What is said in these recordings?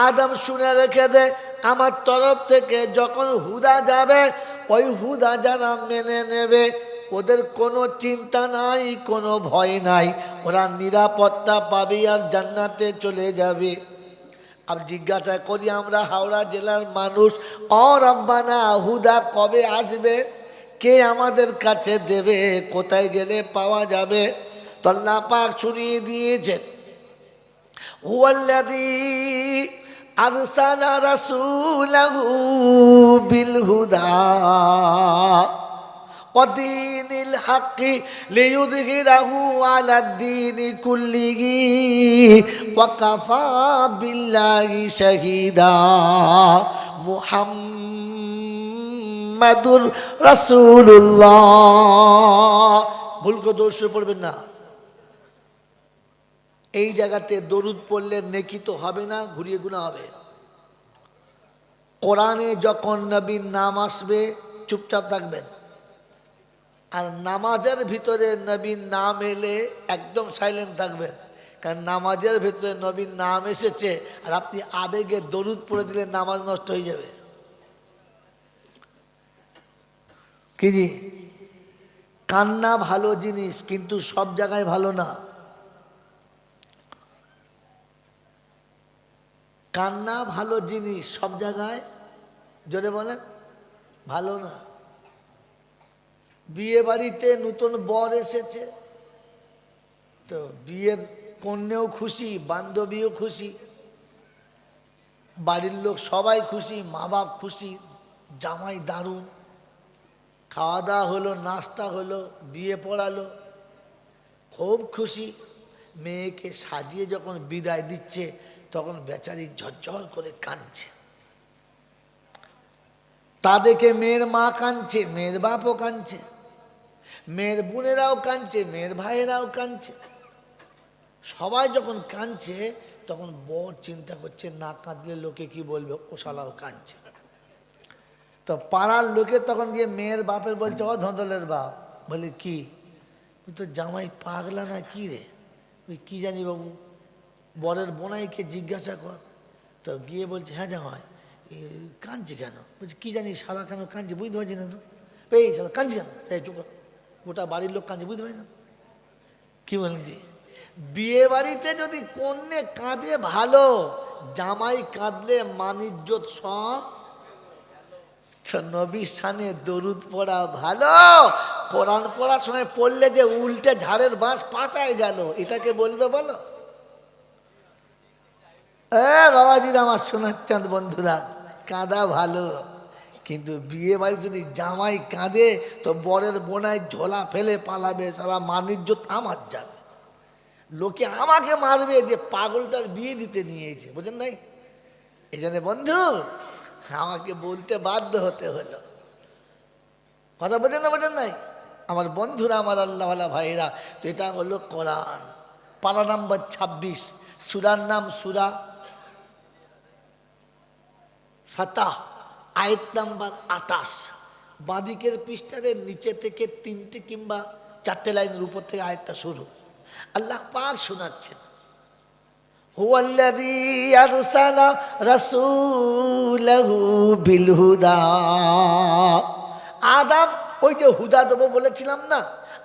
আদম শুনে রেখে দে, আমার তরফ থেকে যখন হুদা যাবে ওই হুদা যারা মেনে নেবে ওদের কোনো চিন্তা নাই, কোনো ভয় নাই, ওরা নিরাপত্তা পাবে আর জান্নাতে চলে যাবে। আর জিজ্ঞাসা করি আমরা হাওড়া জেলার মানুষ, ও রব্বানা হুদা কবে আসবে, কে আমাদের কাছে দেবে, কোথায় গেলে পাওয়া যাবে? তো আল্লাহ পাক শুনিয়ে দিয়েছেন, হুয়াল্লাযী আরসালা রাসূলাহু বিল হুদা ওয়াদীনিল হাক্কি লিইয়ুযহিরাহু আলাদ-দীনি কুল্লিহি ওয়া কাফা বিল্লাহি শাহীদা। মুহাম্মাদুর রাসূলুল্লাহ। ভুল করে দোষ পড়বেন না। এই জায়গাতে দরুদ পড়লে নেকি তো হবে না, ঘুরিয়ে গুনাহ হবে। কোরআনে যখন নবীর নাম আসবে চুপচাপ থাকবেন, আর নামাজের ভিতরে নবীর নাম এলে একদম সাইলেন্ট থাকবেন, কারণ নামাজের ভিতরে নবীর নাম এসেছে আর আপনি আবেগে দরুদ পড়ে দিলে নামাজ নষ্ট হয়ে যাবে। কি জি? কান্না ভালো জিনিস, কিন্তু সব জায়গায় ভালো না। কান্না ভালো জিনিস, সব জায়গায় জোরে বলেন ভালো না। বিয়ে বাড়িতে নতুন বর এসেছে, তো বিয়ের কন্যাও খুশি, বান্ধবীও খুশি, বাড়ির লোক সবাই খুশি, মা বাপ খুশি, জামাই দারুণ, খাওয়া দাওয়া হলো, নাস্তা হলো, বিয়ে পড়ালো, খুব খুশি। মেয়েকে সাজিয়ে যখন বিদায় দিচ্ছে তখন বেচারি ঝরঝর করে কাঁদছে। তা দেখে মেয়ের মা কাঁদছে, মেয়ের বাপও কাঁদছে, মেয়ের বোনেরাও কাঁদছে, মেয়ের ভাইয়েরাও কাঁদছে। সবাই যখন কাঁদছে তখন বর চিন্তা করছে না কাঁদলে লোকে কি বলবে, ও শালাও কাঁদছে। তো পাড়ার লোকে তখন গিয়ে মেয়ের বাপের বলছে, ও ধন্দলের বাপ, বলে কি, তুই তো জামাই পাগলা না কি রে? তুই কি জানি বাবু, বরের বোনাইকে জিজ্ঞাসা কর। তো গিয়ে বলছে, হ্যাঁ জামাই কাঁদছি কেন? বলছে কি জানি শালা কেন কাঁদছি বুঝতে পারছি না তো। এই শালা কাঁদছি কেন? একটু গোটা বাড়ির লোক কাঁদছে বুঝতে পারি না। কি বলেন জি? বিয়ে বাড়িতে যদি কন্যে কাঁদে ভালো, জামাই কাঁদলে মানিজ্জত সব। নবীর শানে দরুদ পড়া ভালো, কোরআন পড়ার সময় পড়লে যে উল্টে ঝাড়ের বাঁশ পাচায় গেল, এটাকে বলবে বলো? বাবাজির আমার সোনার চাঁদ বন্ধুরা, কাঁদা ভালো, কিন্তু বিয়ে বাড়ি যদি জামাই কাঁদে তো বরের বোনায় ঝোলা ফেলে পালাবে, সারা মানিজ্জত আমার যাবে, লোকে আমাকে মারবে যে পাগলটার বিয়ে দিতে নিয়েছে, বুঝেন নাই? এই জন্য বন্ধু আমাকে বলতে বাধ্য হতে হলো, কথা বোঝেন না, বোঝেন নাই? আমার বন্ধুরা, আমার আল্লাহওয়ালা ভাইরা, তো এটা হলো কোরআন। পারা নাম্বার 26, সূরার নাম সূরা ফাতাহ, আয়াত নাম্বার 28। বাঁদিকের পৃষ্ঠারে নিচে থেকে 3টে কিংবা 4টে লাইনের উপর থেকে আয়াতটা শুরু। আল্লাহ পাক শোনাচ্ছেন, হুয়াল্লাযী আরসালা রাসূলাহু বিল হুদা। আদম ওই যে হুদা দেবো বলেছিলাম না,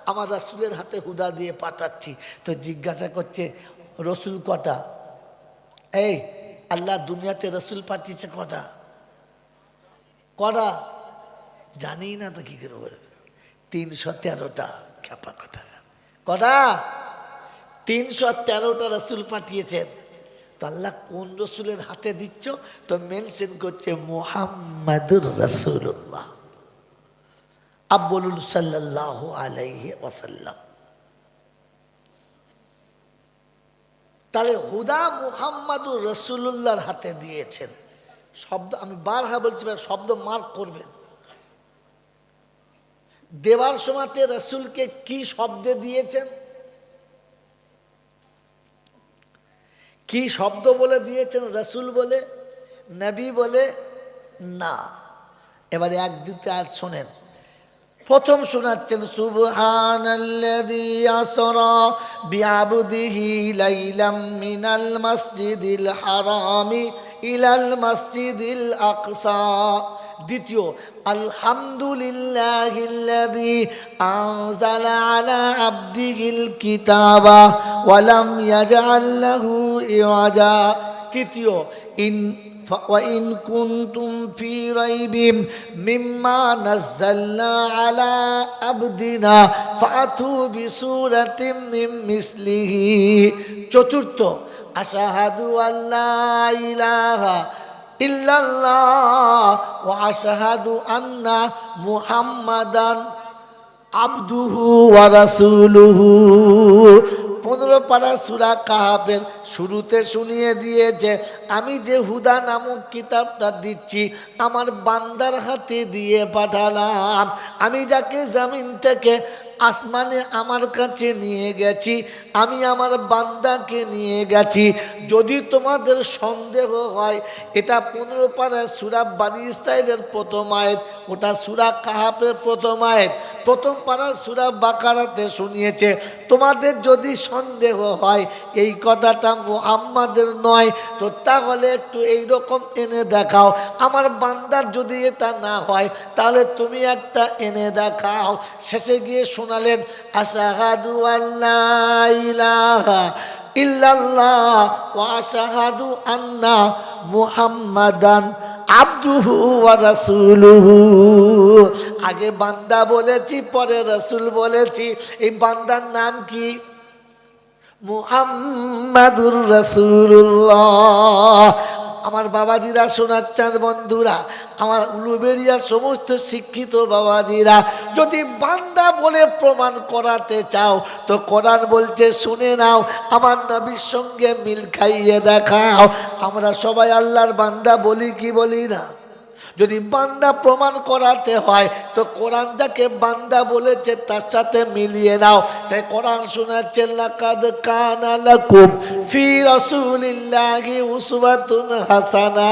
আমার রাসূলের হাতে হুদা দিয়ে পাঠাচ্ছি। তো জিজ্ঞাসা করছে রসুল কটা? এই আল্লাহ দুনিয়াতে রসুল পাঠিয়েছে কটা? কটা জানি না তো কি করে বলবে? 313টা। খ্যাপা কথা। কটা? 313টা রসুল পাঠিয়েছেন। তো আল্লাহ কোন রসুলের হাতে দিচ্ছ? তো মেনশন করছে মুহাম্মাদুর রাসূলুল্লাহ, বলুন সাল্লাল্লাহু আলাইহি ওয়াসাল্লাম। তাহলে হুদা মুহাম্মাদুর রাসূলুল্লাহর হাতে দিয়েছেন। শব্দ আমি বারবার বলছি, শব্দ মার্ক করবেন। দেওয়ার সময়তে রাসূলকে কি শব্দে দিয়েছেন? কি শব্দ বলে দিয়েছেন? রাসূল বলে, নবী বলে না। এবারে এক দ্বিতীয় আয়াত শোনেন, প্রথম শোনাচ্ছেন সুবহানাল্লাযী আসরা বিআবদিহি লাইলাম মিনাল মাসজিদিল হারামি ইলাল মাসজিদিল আকসা। দ্বিতীয় আলহামদুলিল্লাহিল্লাযী আনজালা আলা আবদিহিল কিতাবা ওয়া লাম ইয়াজআল লাহু ইওয়াজা। তৃতীয় وَإِن كُنتُمْ فِي رَيْبٍ مِّمَّا نَزَّلْنَا عَلَى عَبْدِنَا فَأْتُوا بِسُورَةٍ مِّن مِّثْلِهِ। চতুর্থ আশহাদু আল্লা ইলাহা ইল্লাল্লাহ ওয়া আশহাদু আন্না মুহাম্মাদান আবদুহু ওয়া রাসূলুহু। 15 পারা সূরা কাহাফের শুরুতে শুনিয়ে দিয়েছে, আমি যে হুদা নামক কিতাবটা দিচ্ছি আমার বান্দার হাতে দিয়ে পাঠালাম। আমি যাকে জমিন থেকে আসমানে আমার কাছে নিয়ে গেছি, আমি আমার বান্দাকে নিয়ে গেছি। যদি তোমাদের সন্দেহ হয়, এটা 15 পারা সূরা বনী ইসরাঈলের প্রথম আয়াত, ওটা সূরা কাহাফের প্রথম আয়াত। প্রথম পারা সূরা বাকারাতে শুনিয়েছে, তোমাদের যদি সন্দেহ হয় এই কথাটা মুহাম্মাদের নয়, তো তাহলে একটু এইরকম এনে দেখাও। আমার বান্দার যদি এটা না হয় তাহলে তুমি একটা এনে দেখাও। শেষে গিয়ে শোনালেন আশহাদু আল্লা ইলাহা ইল্লাল্লাহ ওয়া আশহাদু আন্না মুহাম্মাদান আবদুহু ওয়া রাসূলুহু। আগে বান্দা বলেছি, পরে রাসূল বলেছি। এই বান্দার নাম কি? মুহাম্মাদুর রাসূলুল্লাহ। আমার বাবাজিরা শোনাচ্ছেন, বন্ধুরা, আমার উলুবেড়িয়ার সমস্ত শিক্ষিত বাবাজিরা, যদি বান্দা বলে প্রমাণ করাতে চাও তো কোরআন বলছে শুনে নাও, আমার নবীর সঙ্গে মিল খাইয়ে দেখাও। আমরা সবাই আল্লাহর বান্দা বলি কি বলি না? যদি বান্দা প্রমাণ করাতে হয় তো কোরআন যাকে বান্দা বলেছে তার সাথে মিলিয়ে নাও। তাই কোরআন শোনাচ্ছেন, লাকাদ কানা লাকুম ফি রাসূলিল্লাহি উসওয়াতুন হাসানা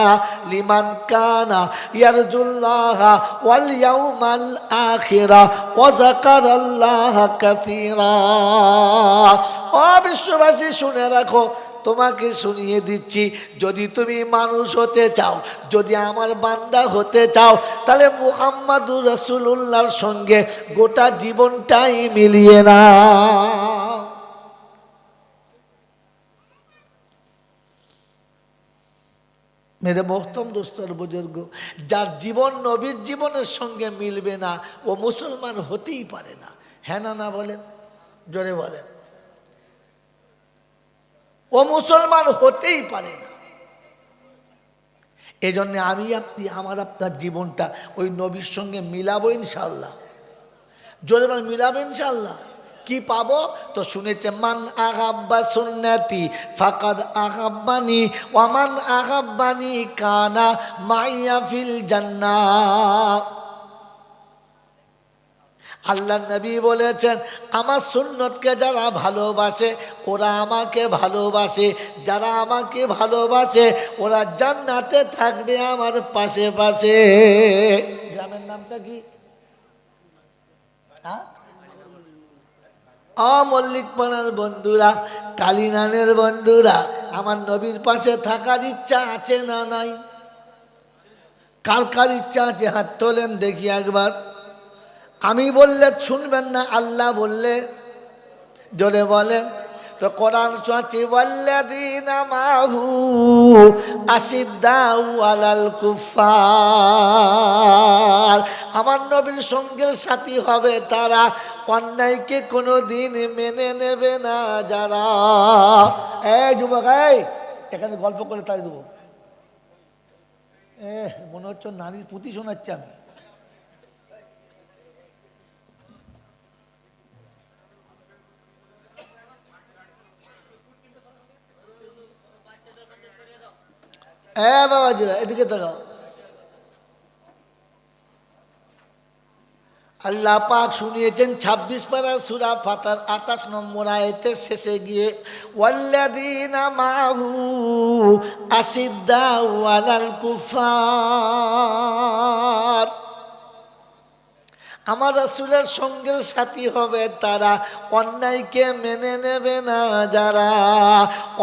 লিমান কানা ইয়ারজুল্লাহা ওয়াল ইয়াউমাল আখিরা ওয়া যাকারাল্লাহা কাসীরা। ও বিশ্ববাসী, শুনে রাখো, তোমাকে শুনিয়ে দিচ্ছি, যদি তুমি মানুষ হতে চাও, যদি আমার বান্দা হতে চাও, তাহলে মুহাম্মাদুর রাসূলুল্লাহর সঙ্গে গোটা জীবনটাই মিলিয়ে নাও। মেরে মোহতরম দোস্তর বুজুর্গ, যার জীবন নবীর জীবনের সঙ্গে মিলবে না ও মুসলমান হতেই পারে না। হ্যাঁ না না বলেন, জোরে বলেন। ও মুসলমান হতেই পারে না। এই জন্য আমি আপনি আমার আপনার জীবনটা ওই নবীর সঙ্গে মিলাবো ইনশাল্লাহ। জোরে বলেন, মিলাবো ইনশাল্লাহ। কি পাবো? তো শুনেছে, মান আহাব্বা সুন্নতি ফাকাদ আহাব্বানি ওয়া মান আহাব্বানি কানা মাইয়া ফিল জান্নাহ। আল্লাহ নবী বলেছেন, আমার সুন্নতকে যারা ভালোবাসে ওরা আমাকে ভালোবাসে, যারা আমাকে ভালোবাসে ওরা জান্নাতে থাকবে আমার পাশে পাশে। গ্রামের নামটা কি? মল্লিক পাড়ার বন্ধুরা, কালিনানের বন্ধুরা, আমার নবীর পাশে থাকার ইচ্ছা আছে না নাই? কার কার ইচ্ছা আছে হাত তোলেন দেখি একবার। আমি বললে শুনবেন না, আল্লাহ বললে জোরে বলেন। তো কোরআন শোনাচ্ছি, ওয়াল্লাযীনা মাহু আশিদ্দাউ আলাল কুফার। আমার নবীর সঙ্গে সাথী হবে তারা, অন্যায়কে কোনো দিন মেনে নেবে না যারা। এই যুবক, এই এখানে গল্প করে তাই দেবো। মনে হচ্ছে নারীর পুঁথি শোনাচ্ছে আমি। বাবাজিরা এদিকে তাকাও। আল্লাহ পাক শুনিয়েছেন 26 পারা সূরা ফাতার 28 নম্বর আয়াতের শেষে গিয়ে, ওয়াল্লাযীনা মাহু আশিদ্দাউ আলাল কুফার। আমার রাসূলের সঙ্গের সাথী হবে তারা, অন্যায়কে মেনে নেবে না যারা,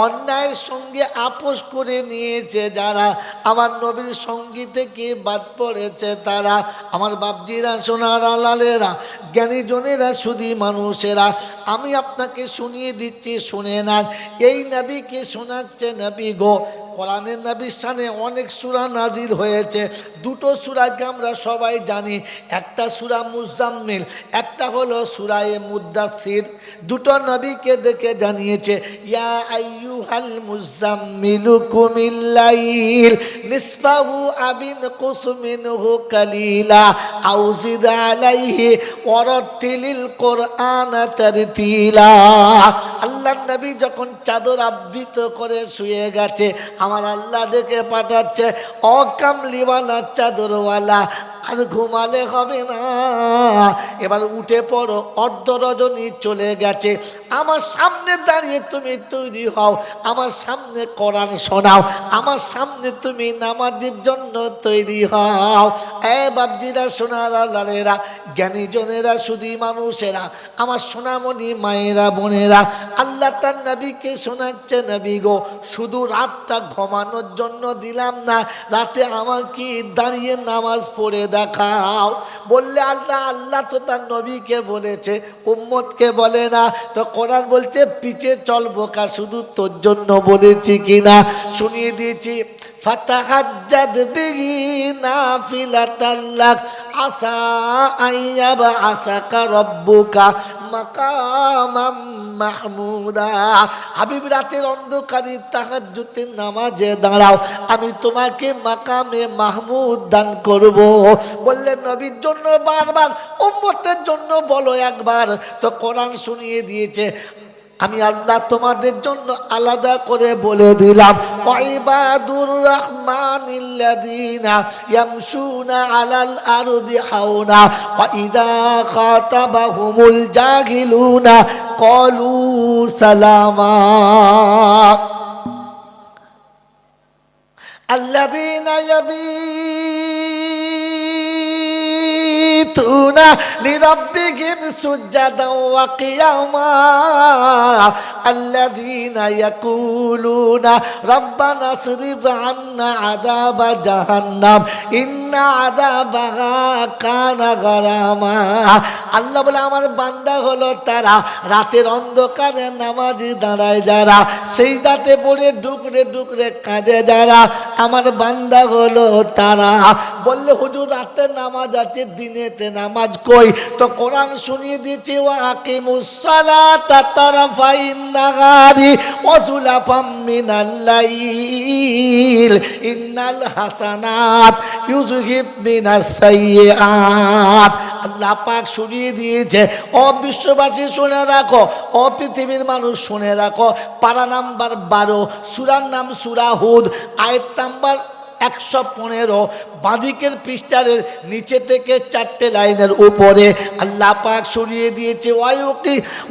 অন্যায়ের সঙ্গে আপোষ করে নিয়েছে যারা, আমার নবীর সঙ্গী থেকে বাদ পড়েছে তারা। আমার বাপজিরা, সোনার আলালেরা, জ্ঞানীজনেরা, শুধু মানুষেরা, আমি আপনাকে শুনিয়ে দিচ্ছি, শুনে নেন। এই নবীকে শোনাচ্ছে নবী গো। কোরআনের নবীর শানে অনেক সূরা নাজিল হয়েছে। দুটো সূরাকে আমরা সবাই জানি, একটা সূরা মুজাম্মিল, একটা হলো সূরা মুদ্দাসসির। দুটো নবীকে দেখে জানিয়েছে, ইয়া আইয়ুহাল মুজাম্মিলু কুমিল লাইল নিসফাহু আবিনকুস মিনহু কালিলা আও জিদ আলাইহি ওয়ারাতিলিল কুরআনা তারতিলা। আল্লাহর নবী যখন চাদর আবৃত করে শুয়ে গেছে, আমার আল্লাহ ডেকে পাঠাচ্ছে, ও কামলিওয়ালা চাদরওয়ালা, আর ঘুমালে হবে না, এবার উঠে পড়ো, অর্ধ রজনী চলে গেছে, আমার সামনে দাঁড়িয়ে তুমি তৈরি হও, আমার সামনে কোরআন শোনাও, আমার সামনে তুমি নামাজের জন্য তৈরি হও। এ বাপজিরা, সোনার লালেরা, জ্ঞানীজনেরা, শুধু মানুষেরা, আমার সোনামণি মায়েরা, বোনেরা, আল্লাহ তার নবীকে শোনাচ্ছে, নবী গো, শুধু রাতটা ঘুমানোর জন্য দিলাম না, রাতে আমাকে দাঁড়িয়ে নামাজ পড়ে দেখাও। বললে আল্লাহ তো তার নবীকে বলেছে, উম্মতকে বলে না, তো কোরআন বলছে পিছে চলবো কা, শুধু তোর জন্য বলেছি কিনা শুনিয়ে দিয়েছি। ফাতাহাজ্জাদ বিহি নাফিলাতাল লাক আসা আইয়াবা আসাকা রব্বুকা মাকামাম মাহমুদা। হাবিব, রাতের অন্ধকারে তাহাজ্জুদের নামাজে দাঁড়াও, আমি তোমাকে মাকামে মাহমুদ দান করব। বললেন নবীর জন্য বারবার, উম্মতের জন্য বলো একবার। তো কোরআন শুনিয়ে দিয়েছে, আমি আল্লাহ তোমাদের জন্য আলাদা করে বলে দিলাম, ওয়াইবাদুর রহমানিল্লাযীনা ইয়ামশুনা আলাল আরদি হাওনা ওয়া ইযা খাতাবাহুমুল জাহিলুনা ক্বালু সালামা। আল্লাযীনা ইয়াবিতুনা লিরাব্বিহিম সুজদান ওয়া কিয়ামা আল্লাযীনা ইয়াকুলুনা রাব্বানা আসরিফ আন্না আযাবা জাহান্নাম ইন্না আযাবাহা কানা গারামা। আল্লাহ বলে, আমার বান্দা হলো তারা, রাতের অন্ধকারে নামাজে দাঁড়ায় যারা, সিজদাতে পড়ে ডুকরে ডুকরে কাঁদে যারা, আমার বান্দা হলো তারা। বললে হুজুর, রাতে নামাজ আছে, দিনেতে নামাজ কই? তো কোরআন শুনিয়ে দিয়েছে, ওয়া আকিমুস সালাতা তারাফাইন নাহারি ওয়া যুলাফাম মিনাল লাইল ইন্নাল হাসানাত ইউযহিবনাস সাইয়্যাত। আল্লাহ পাক শুনিয়ে দিয়েছে, ও বিশ্ববাসী শুনে রাখো, ও পৃথিবীর মানুষ শুনে রাখো, পারা নাম্বার 12, সূরার নাম সূরা হুদ, আয়াত নাম্বার 115, বাঁদিকের পৃষ্ঠার নিচে থেকে 4টে লাইনের উপরে আল্লাহ পাক শুনিয়ে দিয়েছে,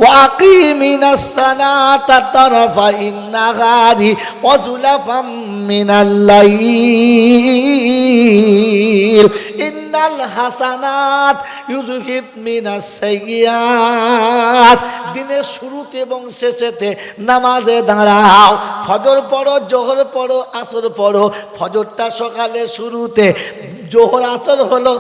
ওয়াকিমিনাস সালাতা তারাফাইন নাহারি ওয়া যুলাফাম মিনাল লাইল ইন্নাল হাসানাত ইউযহিবনাস সাইয়্যাত। দিনের শুরুতে এবং শেষেতে নামাজে দাঁড়াও, ফজর পড়ো, জোহর পড়ো, আসর পড়ো। ফজরটা সকালে শুরুতে, জোহর আসর হলো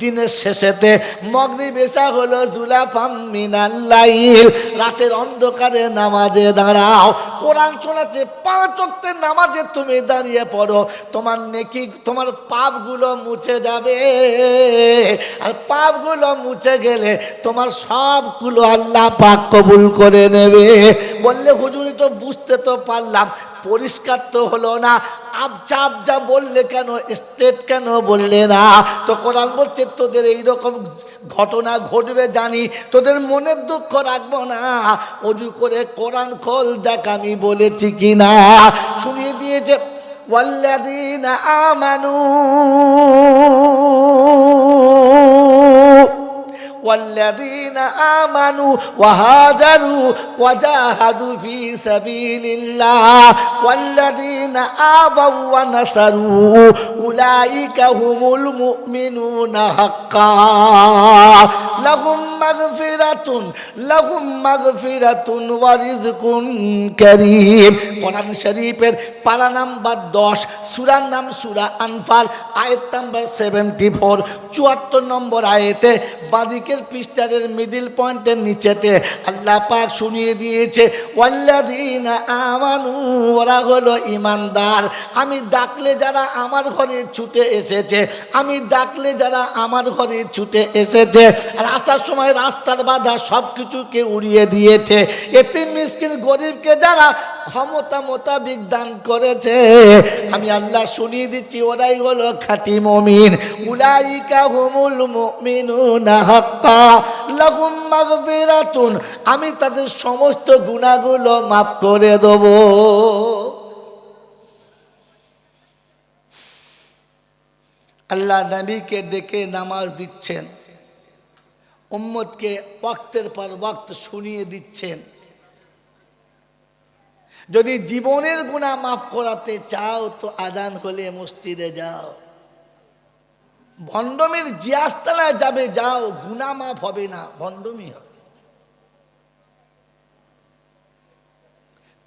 দিনের শেষেতে, মাগরিব এশা হলো যুলাফাম মিনাল লাইল, রাতের অন্ধকারে নামাজে দাঁড়াও। কোরআন শোনাচ্ছে, 5 ওয়াক্তের নামাজে তুমি দাঁড়িয়ে পড়ো, তোমার নেকি, তোমার পাপগুলো মুছে যাবে। আর পাপগুলো মুছে গেলে তোমার সবগুলো আল্লাহ পাক কবুল করে নেবে। বললে হুজুর, তো বুঝতে তো পারলাম, পরিষ্কার তো হলো না, আবজা আবজা বললে কেন, স্টেট কেন বললে না? তো কোরআন বলছে, তোদের এইরকম ঘটনা ঘটবে জানি, তোদের মনের দুঃখ রাখবো না, ওযু করে কোরআন খোল, দেখ আমি বলেছি কিনা। শুনিয়ে দিয়েছে, ওয়াল্লাযীনা আমানু ওয়াল্লাযীনা আমানু ওয়া হাজারু ওয়া জাহাদু ফি সাবিলিল্লাহ ওয়াল্লাযীনা আবাউ ওয়া নাসারু উলাইকা হুমুল মুমিনুনা হাক্কান লাহুম মাগফিরাতুন ওয়া রিজকুন কারীম। কোরআন শরীফের পারা নাম্বার 10, সূরার নাম সূরা আনফাল, আয়াত নাম্বার 74, 74 নম্বর আয়াতে বাদিকের পৃষ্ঠার মিডল পয়েন্টের নিচেতে আল্লাহ পাক শুনিয়ে দিয়েছে ওয়াল্লাযীনা আমানু, ওরা হলো ঈমানদার। আমি ডাকলে যারা আমার ঘরে ছুটে এসেছে, আমি ডাকলে যারা আমার ঘরে ছুটে এসেছে, আর আসার সময় রাস্তার বাধা সব কিছুকে উড়িয়ে দিয়েছে। এতিম মিসকিন গরিবকে যারা ক্ষমতা মোতাবিক দান করেছে, আমি আল্লাহ শুনিয়ে দিচ্ছি ওরাই হলো খাঁটি মুমিন। উলাইকা হুমুল মুমিনুনা হাক্কা লাহুম মাগফিরাতুন, আমি তাদের সমস্ত গুনাহগুলো মাফ করে দেব। আল্লাহ নবীকে ডেকে নামাজ দিচ্ছেন, উম্মতকে ওয়াক্তের পর ওয়াক্ত শুনিয়ে দিচ্ছেন। যদি জীবনের গুনাহ মাফ করাতে চাও তো আজান হলে মসজিদে যাও, ভণ্ডমের জিয়াস্তানায় যাবে, যাও, গুনাহ মাফ হবে না, ভণ্ডমি হবে।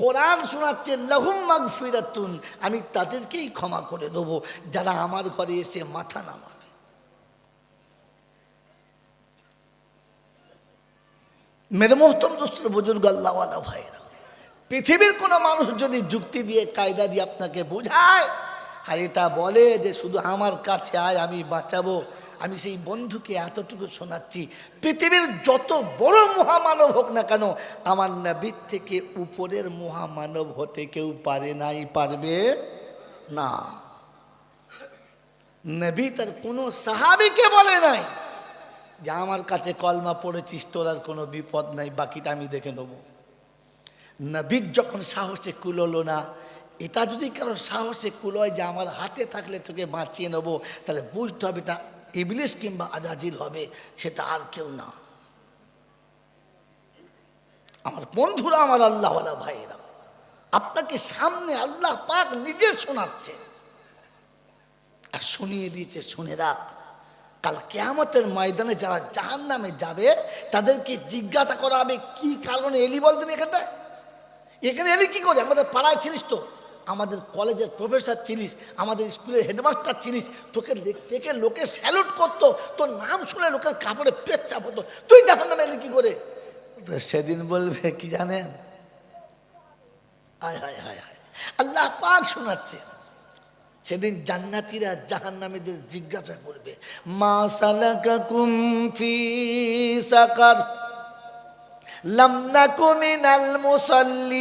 কোরআন শোনাচ্ছে লাহুম মাগফিরাতুন, আমি তাদেরকেই ক্ষমা করে দেবো যারা আমার ঘরে এসে মাথা নামাবে। মেরে মোহতরম দোস্ত বুজুর্গ আল্লাহওয়ালা ভাইরা, পৃথিবীর কোনো মানুষ যদি যুক্তি দিয়ে কায়দা দিয়ে আপনাকে বোঝায় আর এটা বলে যে শুধু আমার কাছে আয় আমি বাঁচাবো, আমি সেই বন্ধুকে এতটুকু শোনাচ্ছি, পৃথিবীর যত বড় মহামানব হোক না কেন, আমার নবীর থেকে উপরের মহামানব হতে কেউ পারে নাই, পারবে না। নবী তার কোনো সাহাবীকে বলে নাই যে আমার কাছে কলমা পড়েছিস তোর আর কোনো বিপদ নাই, বাকিটা আমি দেখে নেব। নবীর যখন সাহসে কুলোলো না, এটা যদি কারো সাহসে কুলোয় যে আমার হাতে থাকলে তোকে বাঁচিয়ে নেব, তাহলে বুঝতে হবে এটা ইবলিস কিংবা আজাজিল হবে, সেটা আর কেউ না। আমার বন্ধুরা, আমার আল্লাহওয়ালা ভাইয়েরা, আপনাকে সামনে আল্লাহ পাক নিজে শোনাচ্ছে আর শুনিয়ে দিয়েছে, শুনে রাখ, কাল কিয়ামতের ময়দানে যারা জাহান্নামে যাবে তাদেরকে জিজ্ঞাসা করা হবে কি কারণে এলি বলতেন এখানটায়, এখানে এলি কি করে? আমাদের পাড়ায় ছিলিস তো, আমাদের কলেজের প্রফেসর ছিলিস, আমাদের স্কুলের হেডমাস্টার ছিলিস, তোকে দেখে লোকে স্যালুট করতো, তোর নাম শুনে লোকের কাপড়ে পেট চাপ হতো, তুই জাহান্নামে এলি কি করে? তো সেদিন বলবে কি জানেন, হায় হায় হায় হায়, আল্লাহ পাক শোনাচ্ছে। সেদিন জান্নাতীরা জাহান্নামীদের জিজ্ঞাসা করবে মা সালাকাকুম ফি সাকার লাম নাকু মিনাল মুসাল্লিন।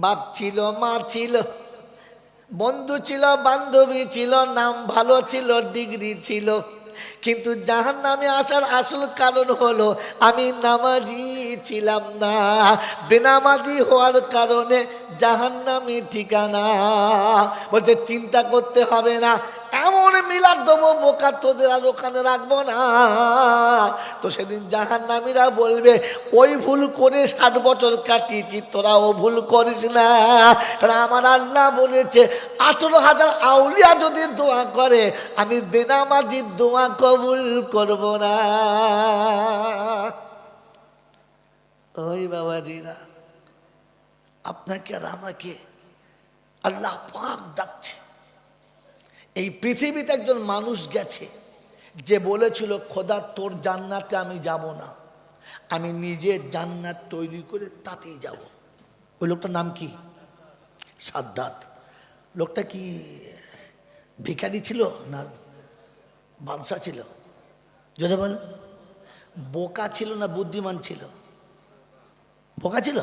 বাপ ছিল, মা ছিল, বন্ধু ছিল, বান্ধবী ছিল, নাম ভালো ছিল, ডিগ্রি ছিল, কিন্তু জাহান্নামে আসার আসল কারণ হলো আমি নামাজি ছিলাম না। বেনামাজি হওয়ার কারণে জাহান্নামী ঠিকানা। বলতে চিন্তা করতে হবে না, এমন মিলাদ দেবো বোকা তোদের আর ওখানে রাখবো না। তো সেদিন জাহান্নামীরা বলবে ওই ভুল করে 60 বছর কাটিয়েছি, তোরা ও ভুল করিস না। কারণ আমার আল্লাহ বলেছে 18,000 আউলিয়া যদি দোয়া করে আমি বেনামাজির দোয়া কবুল করব না। ওই বাবাজিরা, আপনাকে আর আমাকে আল্লাহ পাক ডাকছে। এই পৃথিবীতে একজন মানুষ গেছে যে বলেছিল খোদা তোর জান্নাতে আমি যাব না, আমি নিজে জান্নাত তৈরি করে তাতেই যাব। ওই লোকটার নাম কি? সাদ্দাত। লোকটা কি ভিখারি ছিল না বাদশা ছিল? যদি বল, বোকা ছিল না বুদ্ধিমান ছিল? বোকা ছিল।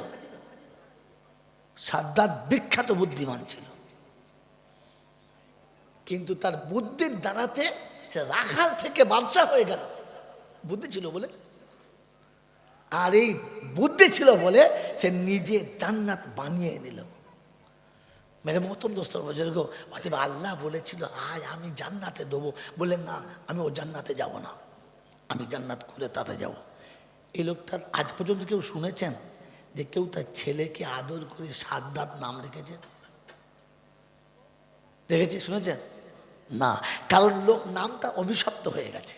সাদ্দাত বিখ্যাত বুদ্ধিমান ছিল, কিন্তু তার বুদ্ধির দ্বারাতে সে রাখাল থেকে বাদশা হয়ে গেল। বুদ্ধি ছিল বলে, আর এই বুদ্ধি ছিল বলে সে নিজে জান্নাত বানিয়ে নিল। মেরে মহতম দোস্তর বুজুর্গ, অতএব আল্লাহ বলেছিল আজ আমি জান্নাতে দেবো, বললেন না আমি ও জান্নাতে যাব না, আমি জান্নাত করে তাতে যাব। এই লোকটার আজ পর্যন্ত কেউ শুনেছেন যে কেউ তার ছেলেকে আদর করে সাদ্দাত নাম রেখেছে? দেখেছি, শুনেছেন? না, কারণ লোক নামটা অভিশপ্ত হয়ে গেছে,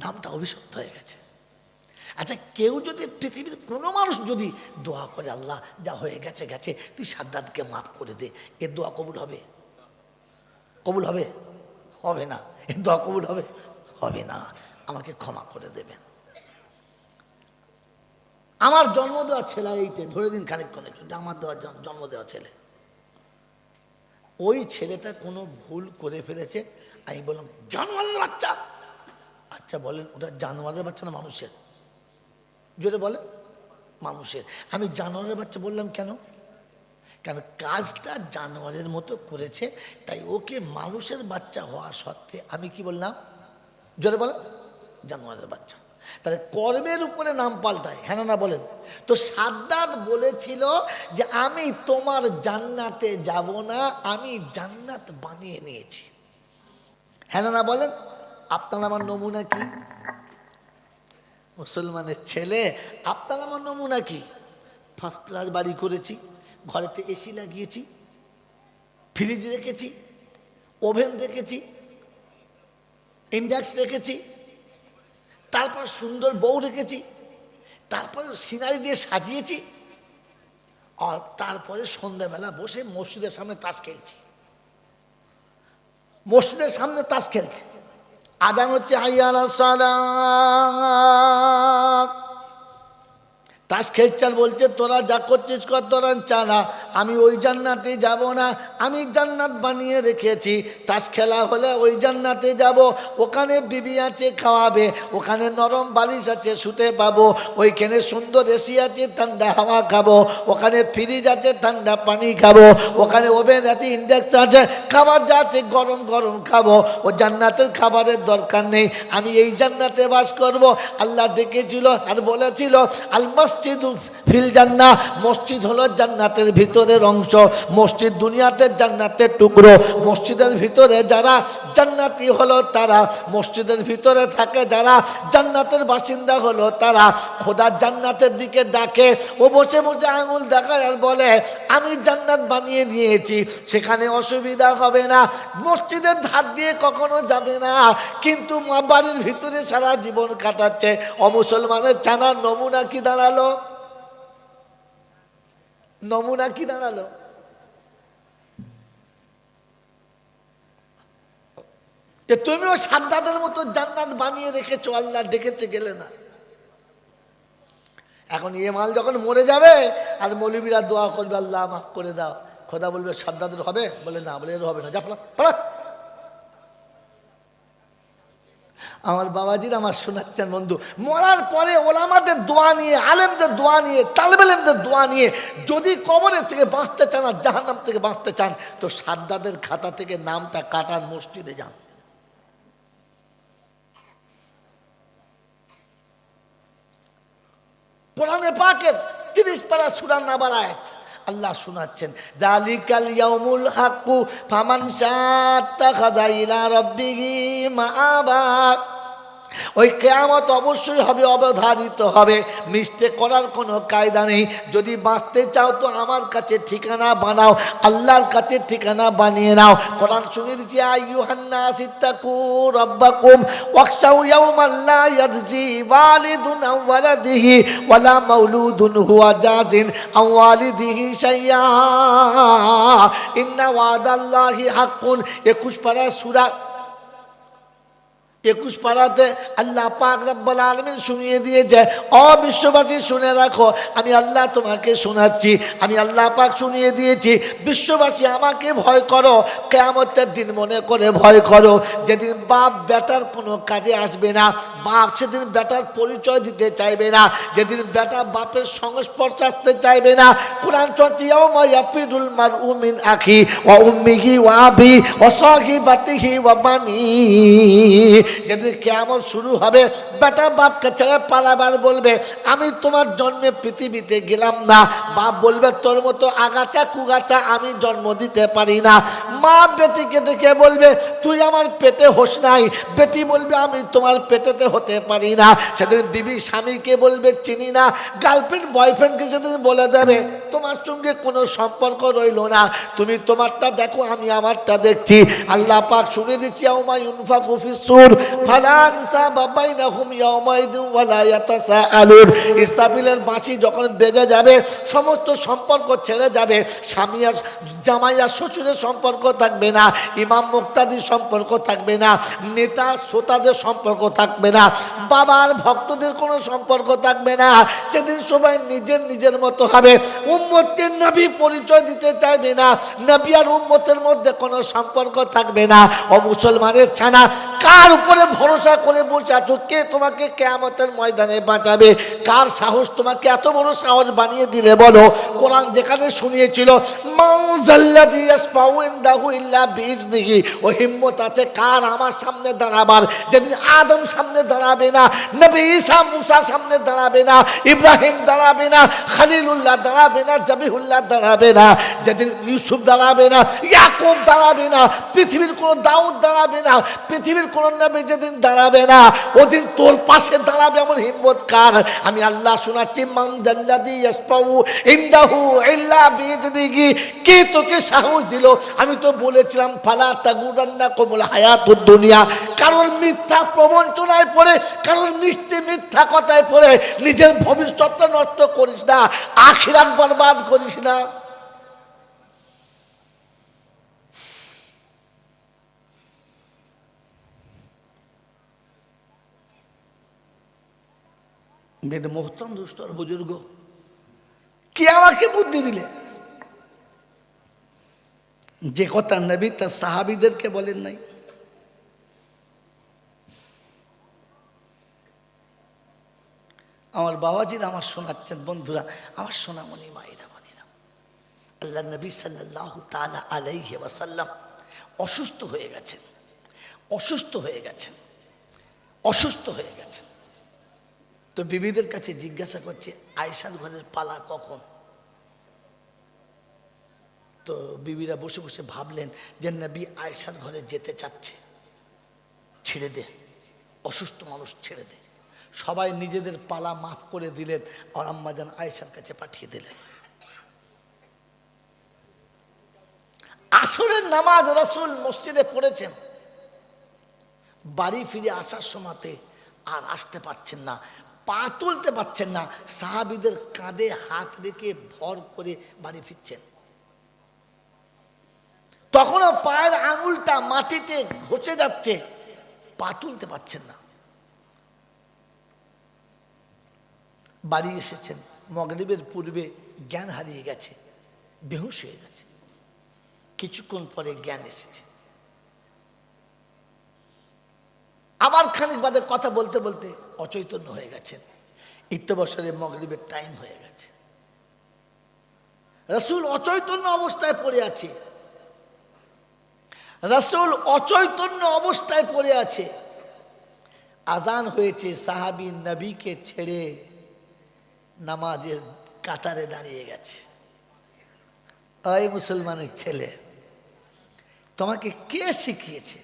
নামটা অভিশপ্ত হয়ে গেছে। আচ্ছা, কেউ যদি পৃথিবীর কোনো মানুষ যদি দোয়া করে আল্লাহ যা হয়ে গেছে গেছে, তুই সাদ্দাতকে মাফ করে দে, এর দোয়া কবুল হবে? কবুল হবে? হবে না। এর দোয়া কবুল হবে? হবে না। আমাকে ক্ষমা করে দেবেন। আমার জন্ম দেওয়া ছেলে এইটা ধরে দিন খানিকক্ষণে, আমার জন্ম দেওয়া ছেলে, ওই ছেলেটা কোনো ভুল করে ফেলেছে, আমি বললাম জানোয়ারের বাচ্চা। আচ্ছা বলেন, ওটা জানোয়ারের বাচ্চা না মানুষের? জোরে বলে মানুষের। আমি জানোয়ারের বাচ্চা বললাম কেন? কেন কাজটা জানোয়ারের মতো করেছে, তাই ওকে মানুষের বাচ্চা হওয়া সত্ত্বে আমি কি বললাম? জোরে বলে জানোয়ারের বাচ্চা। তাহলে কর্মের উপরে নাম পাল্টায়, হ্যাঁ না বলেন? তো সাদ্দাত বলেছিল যে আমি তোমার জান্নাতে যাব না, আমি জান্নাত বানিয়ে নিয়েছি, হ্যাঁ না বলেন? আপনার আমার নমুনা কি? মুসলমানের ছেলে, আপনার আমার নমুনা কি? ফার্স্ট ক্লাস বাড়ি করেছি, ঘরেতে এসি লাগিয়েছি, ফ্রিজ রেখেছি, ওভেন রেখেছি, ইন্ডাক্স রেখেছি, তারপর সুন্দর বউ রেখেছি, তারপরে সিনারি দিয়ে সাজিয়েছি, আর তারপরে সন্ধ্যাবেলা বসে মসজিদের সামনে তাস খেলছি, মসজিদের সামনে তাস খেলছি। আযান হচ্ছে হাইয়া আলাস সালাত, তাস খেলছে আর বলছে তোরা যা করছিস কর, তোরা চালা, আমি ওই জান্নাতে যাব না, আমি জান্নাত বানিয়ে রেখেছি। তাস খেলা হলে ওই জান্নাতে যাব, ওখানে বিবি আছে খাওয়াবে, ওখানে নরম বালিশ আছে শুতে পাবো, ওইখানে সুন্দর এসি আছে ঠান্ডা হাওয়া খাবো, ওখানে ফ্রিজ আছে ঠান্ডা পানি খাবো, ওখানে ওভেন আছে, ইন্ডাকশন আছে, খাবার যা আছে গরম গরম খাবো। ও জান্নাতের খাবারের দরকার নেই, আমি এই জান্নাতে বাস করব। আল্লাহ ডেকেছিল আর বলেছিল আল মসজিদ ফিল জান্নাহ, মসজিদ হলো জান্নাতের ভিতরের অংশ, মসজিদ দুনিয়াতে জান্নাতের টুকরো। মসজিদের ভিতরে যারা জান্নাতি হলো তারা, মসজিদের ভিতরে থাকে যারা জান্নাতের বাসিন্দা হলো তারা। খোদা জান্নাতের দিকে ডাকে, ও বসে বসে আঙুল দেখায় আর বলে আমি জান্নাত বানিয়ে নিয়েছি, সেখানে অসুবিধা হবে না, মসজিদের ধার দিয়ে কখনো যাবে না, কিন্তু মা বাড়ির ভিতরে সারা জীবন কাটাচ্ছে। অমুসলমানের চানার নমুনা কি দাঁড়ালো? নমুনা কি দাঁড়ালো? যে তুমিও সাদ্দাতের মতো জান্নাত বানিয়ে রেখেছো, আল্লাহ ডেকেছে গেলে না। এখন এ মাল যখন মরে যাবে আর মৌলবীরা দোয়া করবে আল্লাহ মাফ করে দাও, খোদা বলবে সাদ্দাতের হবে, বলে না, বলে এর হবে না, যা পড়া। আমার বাবাজির আমার শোনাচ্ছেন বন্ধু, মরার পরে ওলামাদের দোয়া নিয়ে, আলেমদের দোয়া নিয়ে, তালেবে ইলমদের দোয়া নিয়ে যদি কবরের থেকে বাঁচতে চান আর জাহান্নাম থেকে বাঁচতে চান, তো সাদ্দাতের খাতা থেকে নামটা কাটার মসজিদে যান। কোরআনে পাকের 30 পারা সূরা নাবার আয়াত আল্লাহ শোনাচ্ছেন, যালিকাল ইয়াউমুল হাক্কু ফামান শাত্তাখাযা ইলা রাব্বিহি মাআবা। ওই কিয়ামত অবশ্যই হবে, অবধারিত হবে, মিথ্যে করার কোনো কায়দা নেই। যদি বাঁচতে চাও তো আমার কাছে ঠিকানা বানাও, আল্লাহর কাছে ঠিকানা বানিয়ে নাও। কোরআন শুনিয়ে দিচ্ছি, আইয়ুহান নাস ইত্তাকু রাব্বাকুম ওয়াখশাউ ইয়াওমান লা ইয়াজজি ওয়ালিদুন আন ওয়ালাদিহি ওয়ালা মাউলুদুন হুয়া জাযিন আন ওয়ালিদিহি শাইয়্যা ইন্না ওয়াদাল্লাহি হাক্কুন। 21 পারা সূরা 21 পারাতে আল্লাহ পাক রব্বুল আলামিন শুনিয়ে দিয়েছে, ও বিশ্ববাসী শুনে রাখো, আমি আল্লাহ তোমাকে শোনাচ্ছি, আমি আল্লাহ পাক শুনিয়ে দিয়েছি। বিশ্ববাসী আমাকে ভয় করো, কিয়ামতের দিন মনে করে ভয় করো, যেদিন বাপ বেটার কোনো কাজে আসবে না, বাপ সেদিন বেটার পরিচয় দিতে চাইবে না, যেদিন বেটা বাপের সংস্পর্শে আসতে চাইবে না। কুরআন চলছে, ইয়াউমা ইয়াফিরুল মারউ মিন আখি ওয়া উম্মিহি ওয়া আবি ওয়া সাহিবাতিহি ওয়া বানি। যেদিন কিয়ামত শুরু হবে, বেটা বাপকে ছেড়ে পালাবার বলবে আমি তোমার জন্মে পৃথিবীতে গেলাম না। বাপ বলবে তোর মতো আগাছা কুগাছা আমি জন্ম দিতে পারি না। মা বেটিকে দেখে বলবে তুই আমার পেটে হোস নাই। বেটি বলবে আমি তোমার পেটেতে হতে পারি না। সেদিন বিবি স্বামীকে বলবে চিনি না। গার্লফ্রেন্ড বয়ফ্রেন্ডকে সেদিন বলে দেবে তোমার সঙ্গে কোনো সম্পর্ক রইল না, তুমি তোমারটা দেখো আমি আমারটা দেখছি। আল্লাহ পাক শুনে দিচ্ছি ইয়াউমা ইউনফাকু ফিস-সূর ফালা নিসাবা বাইনাহুম ইয়াউমাইযিন ওয়ালা ইয়াতাসাআলুন। ইসরাফিলের বাঁশি যখন বেজে যাবে সমস্ত সম্পর্ক ছেড়ে যাবে। স্বামী আর জামাই আর শ্বশুরের সম্পর্ক থাকবে না, ইমাম মুক্তাদির সম্পর্ক থাকবে না, নেতা শ্রোতাদের সম্পর্ক থাকবে না, বাবার ভক্তদের কোনো সম্পর্ক থাকবে না। সেদিন সবাই নিজের নিজের মতো হবে। উম্মতকে নবী পরিচয় দিতে চাইবে না, নবী আর উম্মতের মধ্যে কোনো সম্পর্ক থাকবে না। ও মুসলমানের ছানা, কার উপরে ভরসা করে বসে আছো? কে তোমাকে কিয়ামতের ময়দানে বাঁচাবে? কার সাহস তোমাকে এত বড় সাহস বানিয়ে দিলে বলো? কোরআন যেখানে শুনিয়েছিল মাউযাল্লাযী ইয়াশফাউ ইনদাহু ইল্লা বিইজনিহি, ও হিম্মত আছে কার আমার সামনে দাঁড়াবার? যেদিন আদম সামনে দাঁড়াবে না, নবী ঈসা মুসা সামনে দাঁড়াবে না, ইব্রাহিম দাঁড়াবে না, খলিলুল্লাহ দাঁড়াবে না, জবিহুল্লাহ দাঁড়াবে না, যেদিন ইউসুফ দাঁড়াবে না, ইয়াকুব দাঁড়াবে না, পৃথিবীর কোনো দাউদ দাঁড়াবে না, পৃথিবীর কোনো নবী যেদিন দাঁড়াবে না, ওদিন তোর পাশে দাঁড়াবে এমন হিম্মত কার? আমি আল্লাহ শোনাচ্ছি মানজাল্লাযী ইয়াশফাউ ইনদাহু ইল্লা বিইজনিহি। কে তোকে সাহস দিল? আমি তো বলেছিলাম ফালা তাগুরান্নাকুমুল হায়াতুদ দুনিয়া। কারণ মিথ্যা প্রবঞ্চনায় পড়ে, কারণ মিথ্যা কথায় পড়ে নিজের ভবিষ্যৎটা নষ্ট করিস না, আখিরাত বরবাদ করিস না। মেরে মোহতরম দোস্ত আর বুজুর্গ, কে আমাকে বুদ্ধি দিলে? যে কথা নবী তার সাহাবীদেরকে বলেন নাই। আমার বাবাজিরা আমার শোনাচ্ছেন, বন্ধুরা আমার সোনামণি মায়েরা বোনেরা, আল্লাহ নবী সাল্লাল্লাহু তাআলা আলাইহি ওয়াসাল্লাম অসুস্থ হয়ে গেছেন, অসুস্থ হয়ে গেছেন, অসুস্থ হয়ে গেছেন। তো বিবিদের কাছে জিজ্ঞাসা করছে আয়েশার ঘরের পালা কখন? তো বিবিরা বসে বসে ভাবলেন যে নবী আয়েশার ঘরে যেতে চাচ্ছে, ছেড়ে দে, অসুস্থ মানুষ ছেড়ে দে। সবাই নিজেদের পালা মাফ করে দিলেন আর আম্মাজান আয়েশার কাছে পাঠিয়ে দিলেন। আসরের নামাজ রাসূল মসজিদে পড়েছেন, বাড়ি ফিরে আসার সময়তে আর আসতে পারছেন না, পা তুলতে পারছেন না, সাহাবীদের কাঁধে হাত রেখে ভর করে বাড়ি ফিরছেন। তখনও পায়ের আঙুলটা মাটিতে ঘষে যাচ্ছে, পা তুলতে পারছেন না। বাড়ি এসেছেন, মাগরিবের পূর্বে জ্ঞান হারিয়ে গেছে, বেহুশ হয়ে গেছে। কিছুক্ষণ পরে জ্ঞান এসেছে। আবার খানিক বাদে কথা বলতে বলতে অচৈতন্য হয়ে গেছেন। ইত্যবসরে মাগরিবের টাইম হয়ে গেছে। রাসূল অচৈতন্য অবস্থায় পড়ে আছে, রাসূল অচৈতন্য অবস্থায় পড়ে আছে। আজান হয়েছে, সাহাবী নবীকে ছেড়ে নামাজের কাতারে দাঁড়িয়ে গেছে। ওই মুসলমানের ছেলে, তোমাকে কে শিখিয়েছে?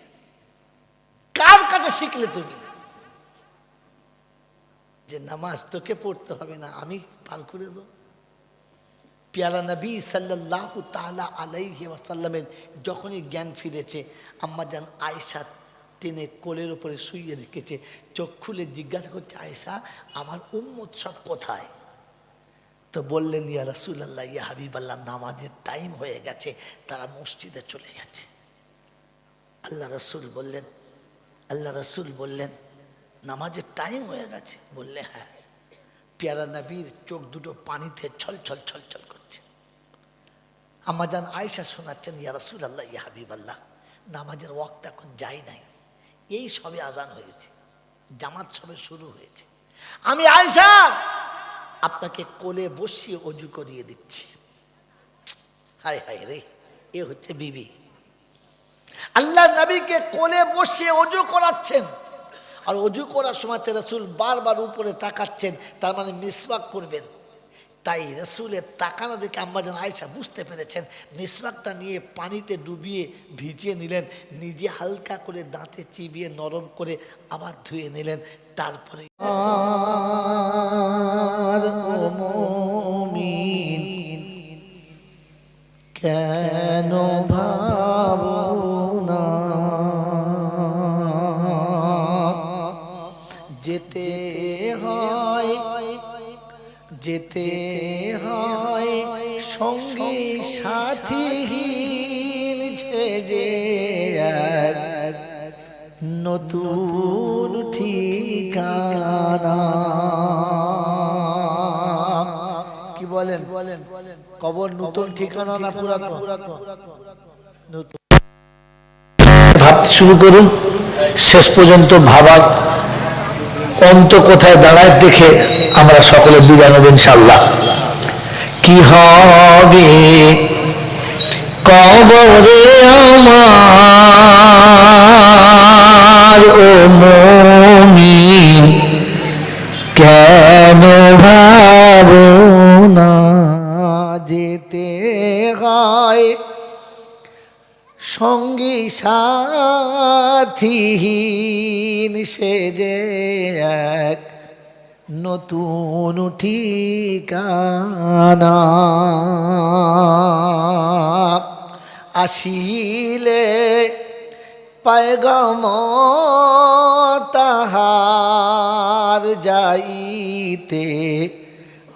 কার কাছে শিখলে তুমি যে নামাজ তোকে পড়তে হবে না, আমি পার করে দেব? প্যারা নবী সাল্লাল্লাহু তাআলা আলাইহি ওয়াসাল্লামের যখনই জ্ঞান ফিরেছে, আম্মাজান আয়েশা টেনে কোলের উপরে শুইয়ে রেখেছে। চোখ খুলে জিজ্ঞাসা করছে আয়েশা আমার উম্মত সব কোথায়? তো বললেন ইয়া রাসূলুল্লাহ, ইয়া হাবিবাল্লাহ, নামাজের টাইম হয়ে গেছে, তারা মসজিদে চলে গেছে। আল্লাহ রাসূল বললেন নামাজের টাইম হয়ে গেছে? বললে হ্যাঁ। প্যারা নবীর চোখ দুটো পানিতে ছলছল ছলছল করছে। আম্মাজান আয়েশা শোনাচ্ছেন ইয়া রাসূলুল্লাহ, ইয়া হাবিবাল্লাহ, নামাজের ওয়াক্ত এখন যায় নাই, এই সবে আজান হয়েছে, জামাত সবে শুরু হয়েছে। আমি আয়েশা আপনাকে কোলে বসিয়ে অজু করিয়ে দিচ্ছি। হায় হায় রে, এ হচ্ছে বিবি। আল্লাহ নবীকে কোলে বসিয়ে অজু করাচ্ছেন। আর অজু করার সময় রাসূল বারবার উপরে তাকাচ্ছেন, তার মানে মিসওয়াক করবেন। তাই রাসূলের তাকানো দেখে আম্মাজান আয়েশা বুঝতে পেরেছেন, মিসওয়াকটা নিয়ে পানিতে ডুবিয়ে ভিজিয়ে নিলেন, নিজে হালকা করে দাঁতে চিবিয়ে নরম করে আবার ধুয়ে নিলেন। তারপরে কেন ভাবনা যেতে হয়, যেতে হয় সঙ্গী সাথীহীন যে এক নতুন ঠিকানা। কি বলেন? কবর নতুন ঠিকানা না পুরাতন? নতুন। ভাবতে শুরু করুন, শেষ পর্যন্ত ভাবার অন্ত কোথায় দাঁড়ায় দেখে আমরা সকলে বিদায় নেব ইনশাআল্লাহ। কি হবে কবরে আমার ও মুমিন, কেন ভাবনা যেতে হয় সঙ্গী সাথীহীন সে যে এক নতুন ঠিকানা। আসিলে পায়গাম তাহার যাইতে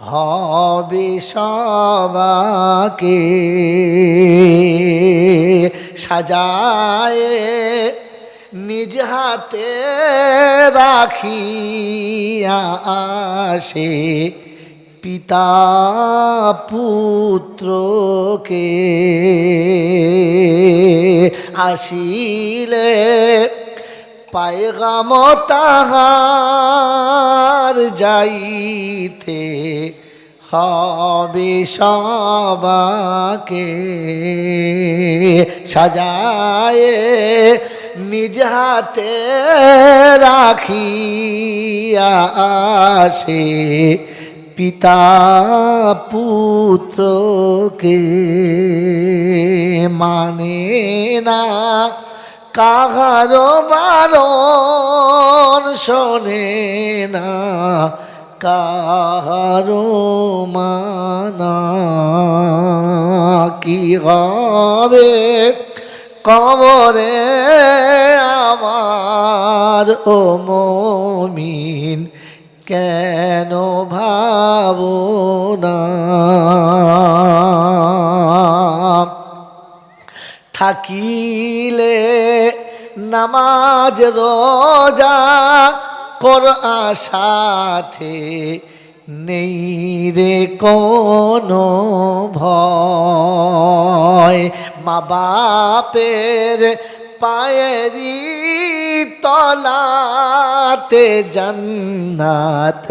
হবে সবাকে সাজায় নিজ হাতে রাখিয়া আসে পিতা পুত্রকে। আসিলে পায়গাম তাহার যাইতে হবে সবাকে সাজায় নিজ হাতে রাখিয়া আসে পিতা পুত্রকে। মানে না কাহারো বারণ, শোনে না কাহারো মানা। কি হবে কবরে আমার ও মুমিন, কেন ভাবনা থাকিলে নামাজ রোজা কোরআন সাথে নেই রে কোনো ভয়। মা বাপের পায়েরি তলাতে জান্নাত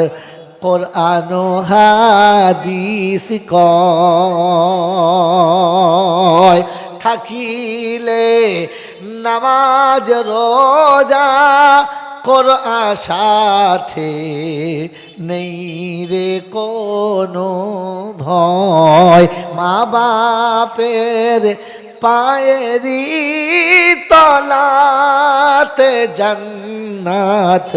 কোরআন হাদিস কয়। থাকিলে নামাজ রোজা কোরআন সাথে নেই রে কোনো ভয়। মা বাপের পায়েরি তলাতে জান্নাত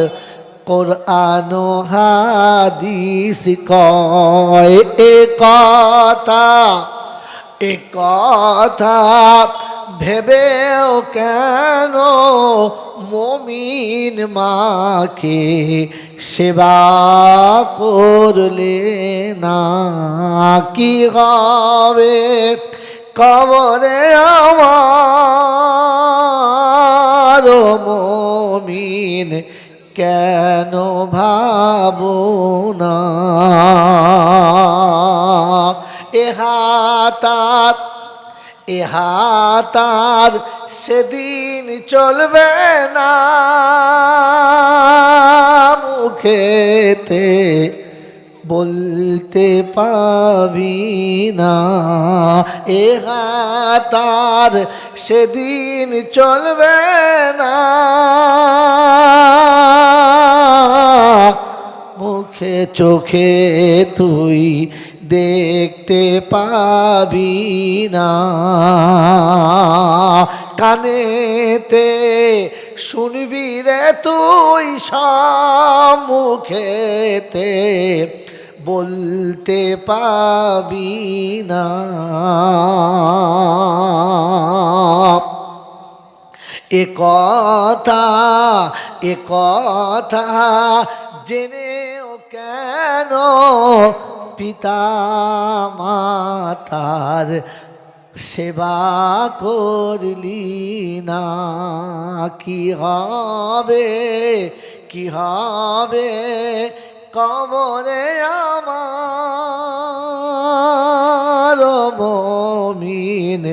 কোরআন হাদিস কয়। এ কথা ভেবেও কেন মুমিন মাকে সেবা করলে না। কি হবে কবরে আমার মুমিন, কেন ভাবনা এহাতার সেদিন চলবে না মুখেতে বলতে পাবি না। এ হাতার সেদিন চলবে না, মুখে চোখে তুই দেখতে পাবি না, কানেতে শুনবি রে তুই সম্মুখেতে বলতে পাবি না। এ কথা জেনেও কেন পিতা মাতার সেবা করলি না? কি হবে কবরে আমার মুমিন,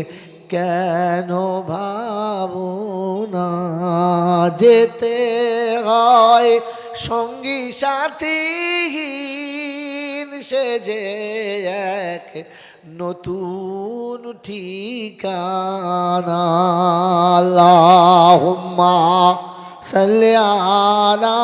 কেন ভাবনা যেতে হয় সঙ্গী সাথীহীন সেজে এক নতুন ঠিকানা। আল্লাহুম্মা সাল্লি আলা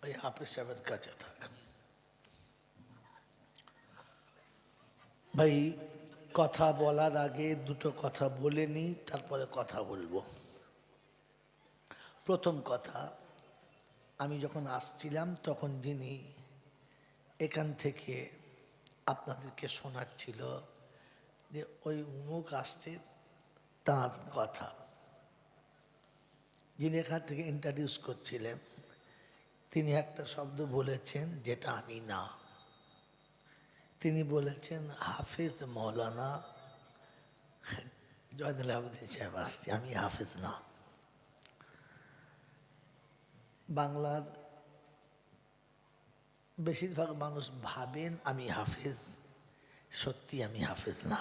ওই হাফেজ সাহেবের কাছে থাক। ভাই, কথা বলার আগে দুটো কথা বলে নি, তারপরে কথা বলবো। প্রথম কথা, আমি যখন আসছিলাম তখন যিনি এখান থেকে আপনাদেরকে শোনাচ্ছিল যে ওই মুখ আসছে, তার কথা যিনি এখান থেকে ইন্ট্রোডিউস করছিলেন, তিনি একটা শব্দ বলেছেন যেটা আমি না। তিনি বলেছেন হাফেজ মৌলানা জয়নুল আবেদিন সাহেব আসছে, আমি হাফেজ না। বাংলার বেশিরভাগ মানুষ ভাবেন আমি হাফেজ, সত্যি আমি হাফেজ না।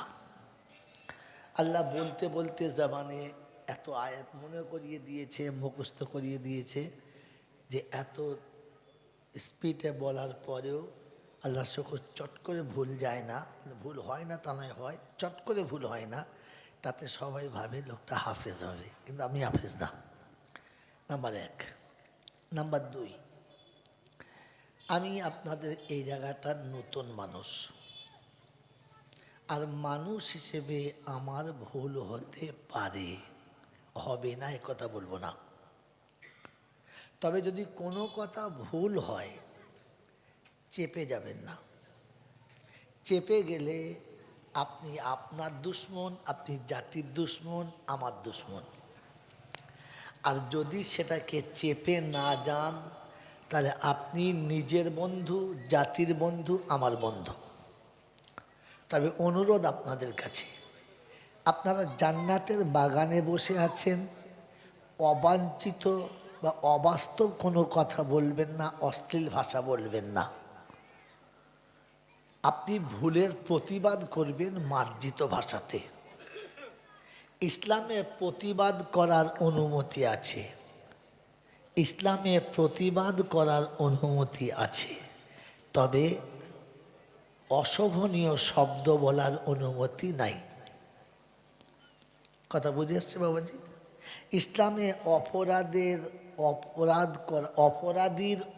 আল্লাহ বলতে বলতে জবানে এত আয়াত মনে করিয়ে দিয়েছে, মুখস্থ করিয়ে দিয়েছে যে এত স্পিডে বলার পরেও আল্লাহ শুকর চট করে ভুল যায় না। ভুল হয় না তা নয়, হয়, চট করে ভুল হয় না। তাতে সবাই ভাবে লোকটা হাফেজ হবে, কিন্তু আমি হাফেজ না। নাম্বার এক। নাম্বার দুই, আমি আপনাদের এই জায়গাটার নতুন মানুষ, আর মানুষ হিসেবে আমার ভুল হতে পারে, হবে না এ কথা বলবো না। তবে যদি কোনো কথা ভুল হয় চেপে যাবেন না। চেপে গেলে আপনি আপনার দুশ্মন, আপনি জাতির দুশ্মন, আমার দুশ্মন। আর যদি সেটাকে চেপে না যান তাহলে আপনি নিজের বন্ধু, জাতির বন্ধু, আমার বন্ধু। তবে অনুরোধ আপনাদের কাছে, আপনারা জান্নাতের বাগানে বসে আছেন, অবাঞ্ছিত বা অবাস্তব কোনো কথা বলবেন না, অশ্লীল ভাষা বলবেন না। আপনি ভুলের প্রতিবাদ করবেন মার্জিত ভাষাতে। ইসলামে প্রতিবাদ করার অনুমতি আছে, ইসলামে প্রতিবাদ করার অনুমতি আছে, তবে অশোভনীয় শব্দ বলার অনুমতি নাই। কথা বুঝে আসছে বাবাজি? ইসলামে অপরাধীর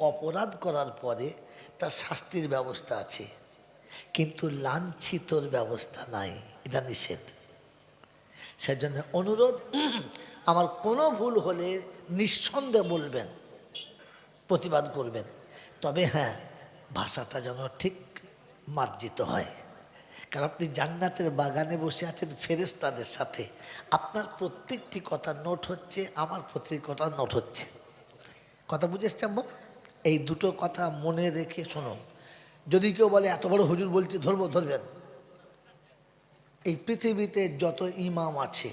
অপরাধ করার পরে তার শাস্তির ব্যবস্থা আছে, কিন্তু লাঞ্ছিতর ব্যবস্থা নাই, এটা নিষেধ। সেজন্য অনুরোধ, আমার কোনো ভুল হলে নিঃসন্দেহে বলবেন, প্রতিবাদ করবেন, তবে হ্যাঁ, ভাষাটা যেন ঠিক মার্জিত হয়। কারণ আপনি জান্নাতের বাগানে বসে আছেন ফেরেশতাদের সাথে, আপনার প্রত্যেকটি কথা নোট হচ্ছে, আমার প্রত্যেকটি কথা নোট হচ্ছে। কথা বুঝে এসছেন? এই দুটো কথা মনে রেখে শোনো। যদি কেউ বলে এত বড় হুজুর বলছে ধরবেন, এই পৃথিবীতে যত ইমাম আছে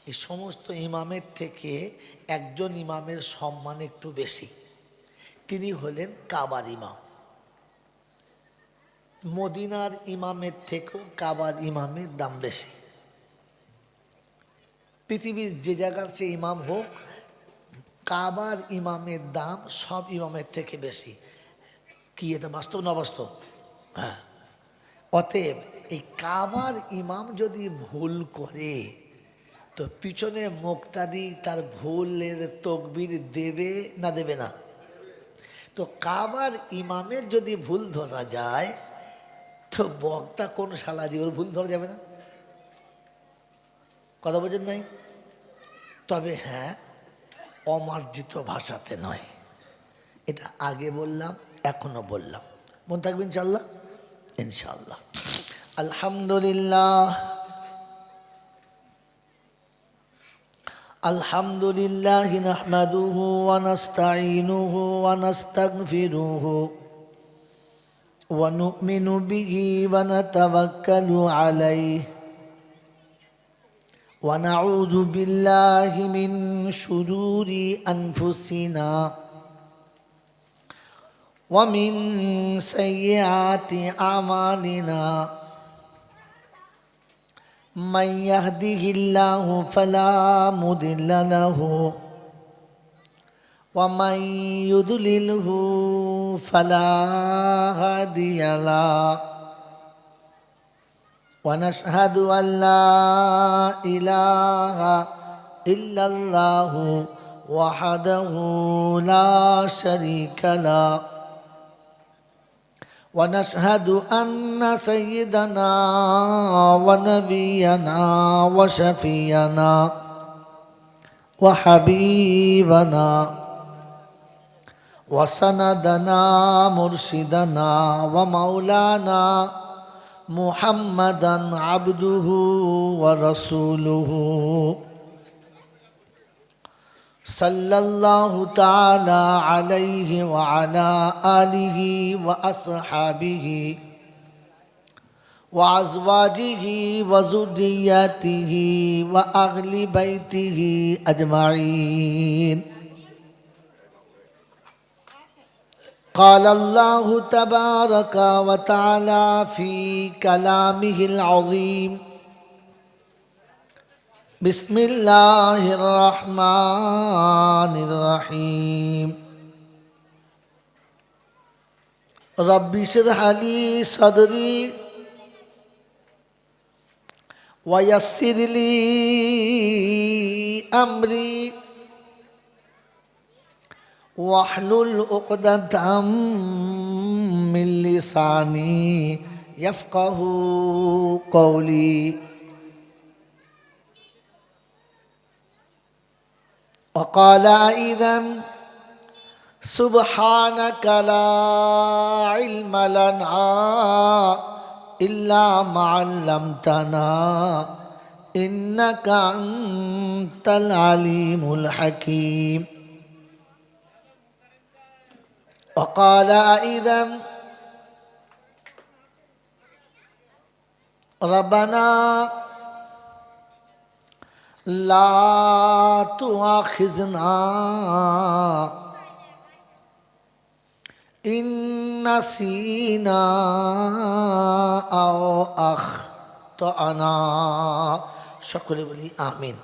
এই সমস্ত ইমামের থেকে একজন ইমামের সম্মান একটু বেশি, তিনি হলেন কাবার ইমাম। মদিনার ইমামের থেকেও কাবার ইমামের দাম বেশি। পৃথিবীর যে জায়গার সে ইমাম হোক, কাবার ইমামের দাম সব ইমামের থেকে বেশি। কি এটা বাস্তব না অবাস্তব? হ্যাঁ। অতএব এই কাবার ইমাম যদি ভুল করে তো পিছনে মুক্তাদি তার ভুলের তকবির দেবে না দেবে না? তো কাবার ইমামের যদি ভুল ধরা যায় তো বক্তা কোন শালাজি, ওর ভুল ধরা যাবে না? কথা বোঝেন নাই? তবে হ্যাঁ, অমার্জিত ভাষাতে নয়। এটা আগে বললাম, এখনো বললাম। মন থাকবে ইনশাল্লাহ। ইনশাল্লাহ। আলহামদুলিল্লাহ, আলহামদুলিল্লাহ নাহমাদুহু ওয়া নাস্তাঈনুহু ওয়া নাস্তাগফিরুহু ওয়া নু'মিনু বিহি ওয়া নাতাওয়াক্কালু আলাইহি ওয়া নাউযু বিল্লাহি মিন শুরুরি আনফুসিনা ওয়া মিন সাইয়্যাতি আমালিনা। من يهده الله فلا مضل له ومن يضلله فلا هادي له ونشهد أن لا إله إلا الله وحده لا شريك له ونشهد أن سيدنا ونبينا وشفينا وحبيبنا وسندنا مرشدنا ومولانا محمدا عبده ورسوله صلى الله تعالى عليه وعلى آله وأصحابه وأزواجه وذرياته وأهل بيته أجمعين. قال الله تبارك وتعالى في كلامه العظيم: بسم الله الرحمن الرحيم. رب اشرح لي صدري ويسر لي أمري واحلل عقدة من لساني يفقه قولي. وقال أيضا: سبحانك لا علم لنا إلا ما علمتنا إنك أنت العليم الحكيم. وقال أيضا: ربنا لا تؤاخذنا إن نسينا أو أخطأنا. সকলে বলি আমিন।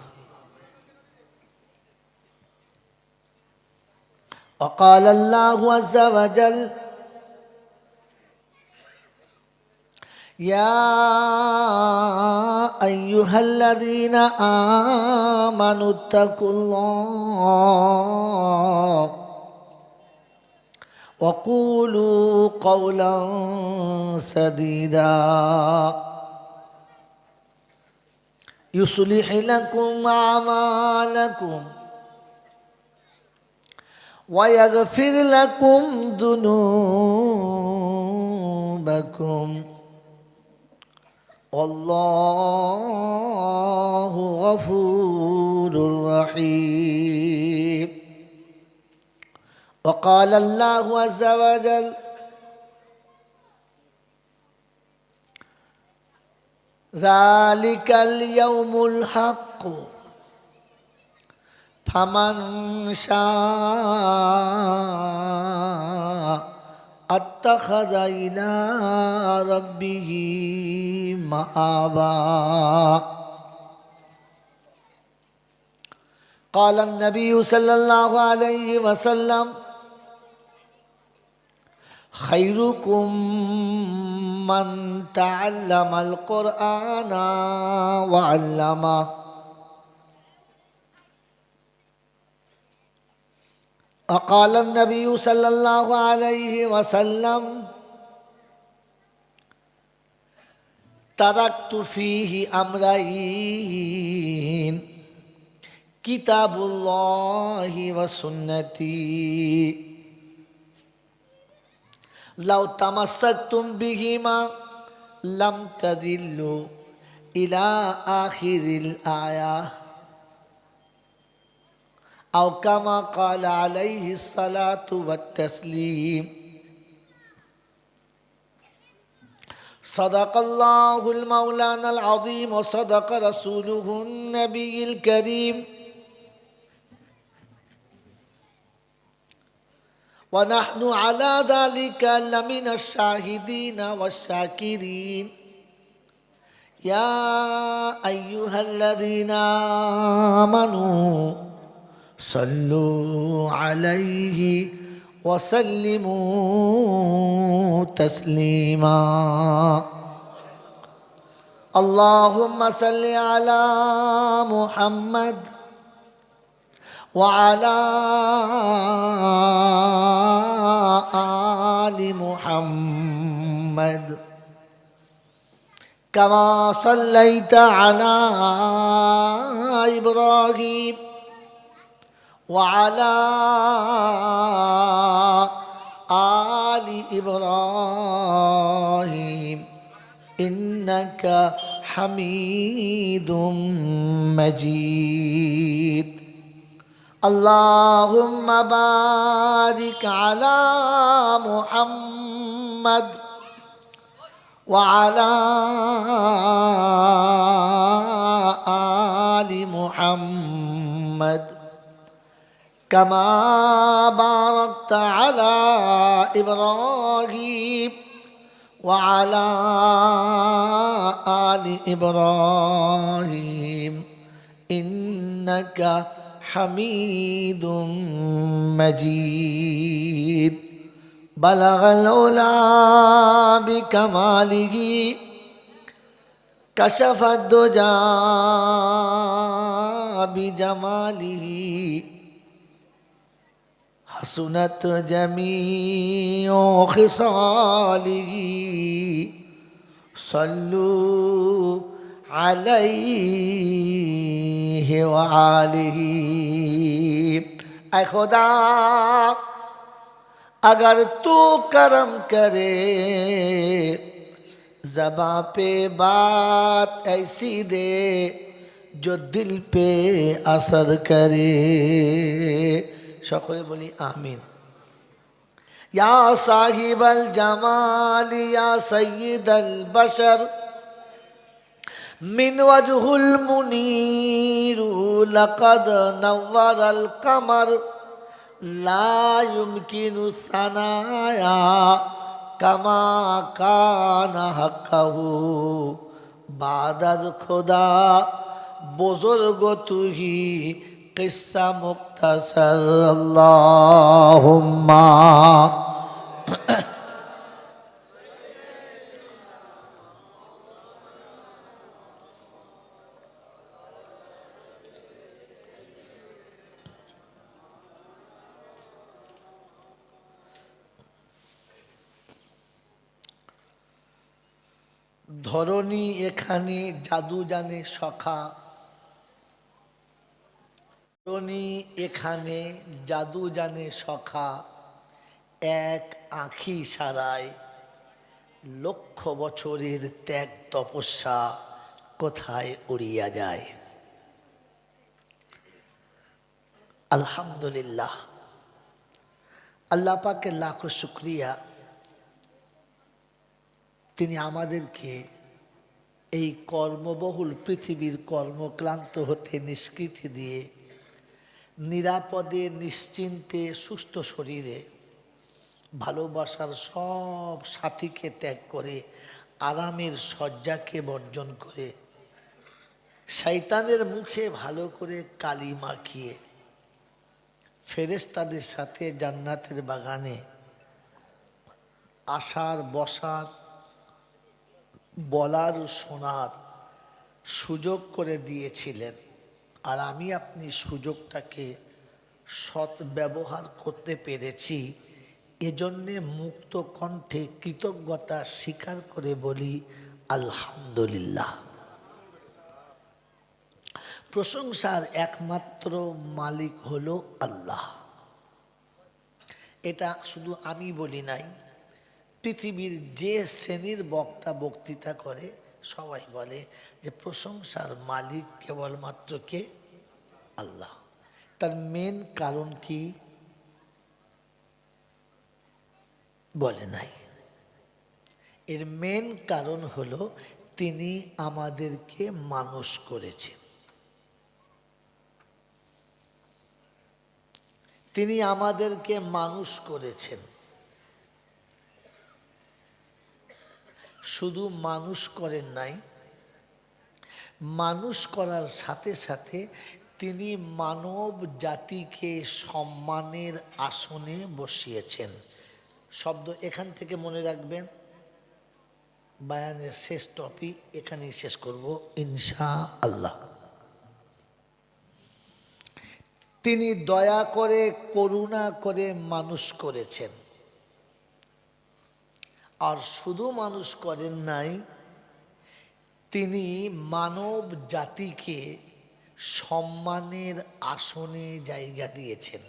وقال الله عز وجل: يا أيها الذين آمنوا اتقوا الله وقولوا قولا سديدا يصلح لكم أعمالكم ويغفر لكم ذنوبكم والله غفور رحيم. وقال الله عز وجل: ذلك اليوم الحق فمن شاء আত্তাখাযা ইলা রাব্বিহি মাআবা। قال النبي صلى الله عليه وسلم خيركم من تعلم القرآن وعلمه. وقال النبي صلى الله عليه وسلم تركت فيه أمرين كتاب الله وسنتي لو تمسكتم بهما لم تضلوا إلى آخر الآية أو كما قال عليه الصلاة والتسليم. صدق الله المولانا العظيم وصدق رسوله النبي الكريم ونحن على ذلك لمن الشاهدين والشاكرين. يا أيها الذين آمنوا صلوا عليه وسلموا تسليما. اللهم صل على محمد وعلى آل محمد كما صليت على إبراهيم وعلى آل إبراهيم إنك حميد مجيد. اللهم بارك على محمد وعلى آل محمد كما باركت على إبراهيم وعلى آل إبراهيم إنك حميد مجيد. بلغ العلا بكماله كشف الدجى بجماله حسنت جميع خصاله صلوا عليه وآله. ऐ खुदा अगर तू करम करे ज़बां पे बात ऐसी दे जो दिल पे असर करे. সকলে বলি আমিন. या साहिबल जमाल या सय्यदल बशर मिन वजहुल मुनीर लक़द नव्वरल कमर ला युमकिनु सनाया कमा कान हक़्क़हु बादल खुदा बुजुर्ग तू ही किस्सा मुख्तसर. अल्लाहुम्मा ধরণী এখানে জাদু জানে সখা. ধরণী এখানে জাদু জানে সখা এক আঁখি সারায় লক্ষ বছরের ত্যাগ তপস্যা কোথায় উড়িয়া যায়. আলহামদুলিল্লাহ, আল্লাহ পাকের লাখো শুকরিয়া, তিনি আমাদেরকে এই কর্মবহুল পৃথিবীর কর্মক্লান্ত হতে নিষ্কৃতি দিয়ে নিরাপদে নিশ্চিন্তে সুস্থ শরীরে ভালোবাসার সব সাথীকে ত্যাগ করে, আরামের শয্যাকে বর্জন করে, শয়তানের মুখে ভালো করে কালি মাখিয়ে ফেরেশতাদের সাথে জান্নাতের বাগানে আসার, বসার, বলার, শোনার সুযোগ করে দিয়েছিলেন। আর আমি আপনি সুযোগটাকে সৎ ব্যবহার করতে পেরেছি, এজন্যে মুক্ত কণ্ঠে কৃতজ্ঞতা স্বীকার করে বলি আলহামদুলিল্লাহ। প্রশংসার একমাত্র মালিক হলো আল্লাহ। এটা শুধু আমি বলি নাই, পৃথিবীর যে শ্রেণীর বক্তা বক্তৃতা করে সবাই বলে যে প্রশংসার মালিক কেবলমাত্র কে? আল্লাহ। তার মেন কারণ কি? বলে নাই। এর মেন কারণ হলো তিনি আমাদেরকে মানুষ করেছেন। তিনি আমাদেরকে মানুষ করেছেন। শুধু মানুষ করেন নাই, মানুষ করার সাথে সাথে তিনি মানব জাতিকে সম্মানের আসনে বসিয়েছেন। শব্দ এখান থেকে মনে রাখবেন। বায়ানের শেষ টপিক এখানেই শেষ করব ইনশাআল্লাহ। তিনি দয়া করে, করুণা করে মানুষ করেছেন। আর শুধু মানুষ করেন নাই, তিনি মানব জাতিকে সম্মানের আসনে জায়গা দিয়েছেন।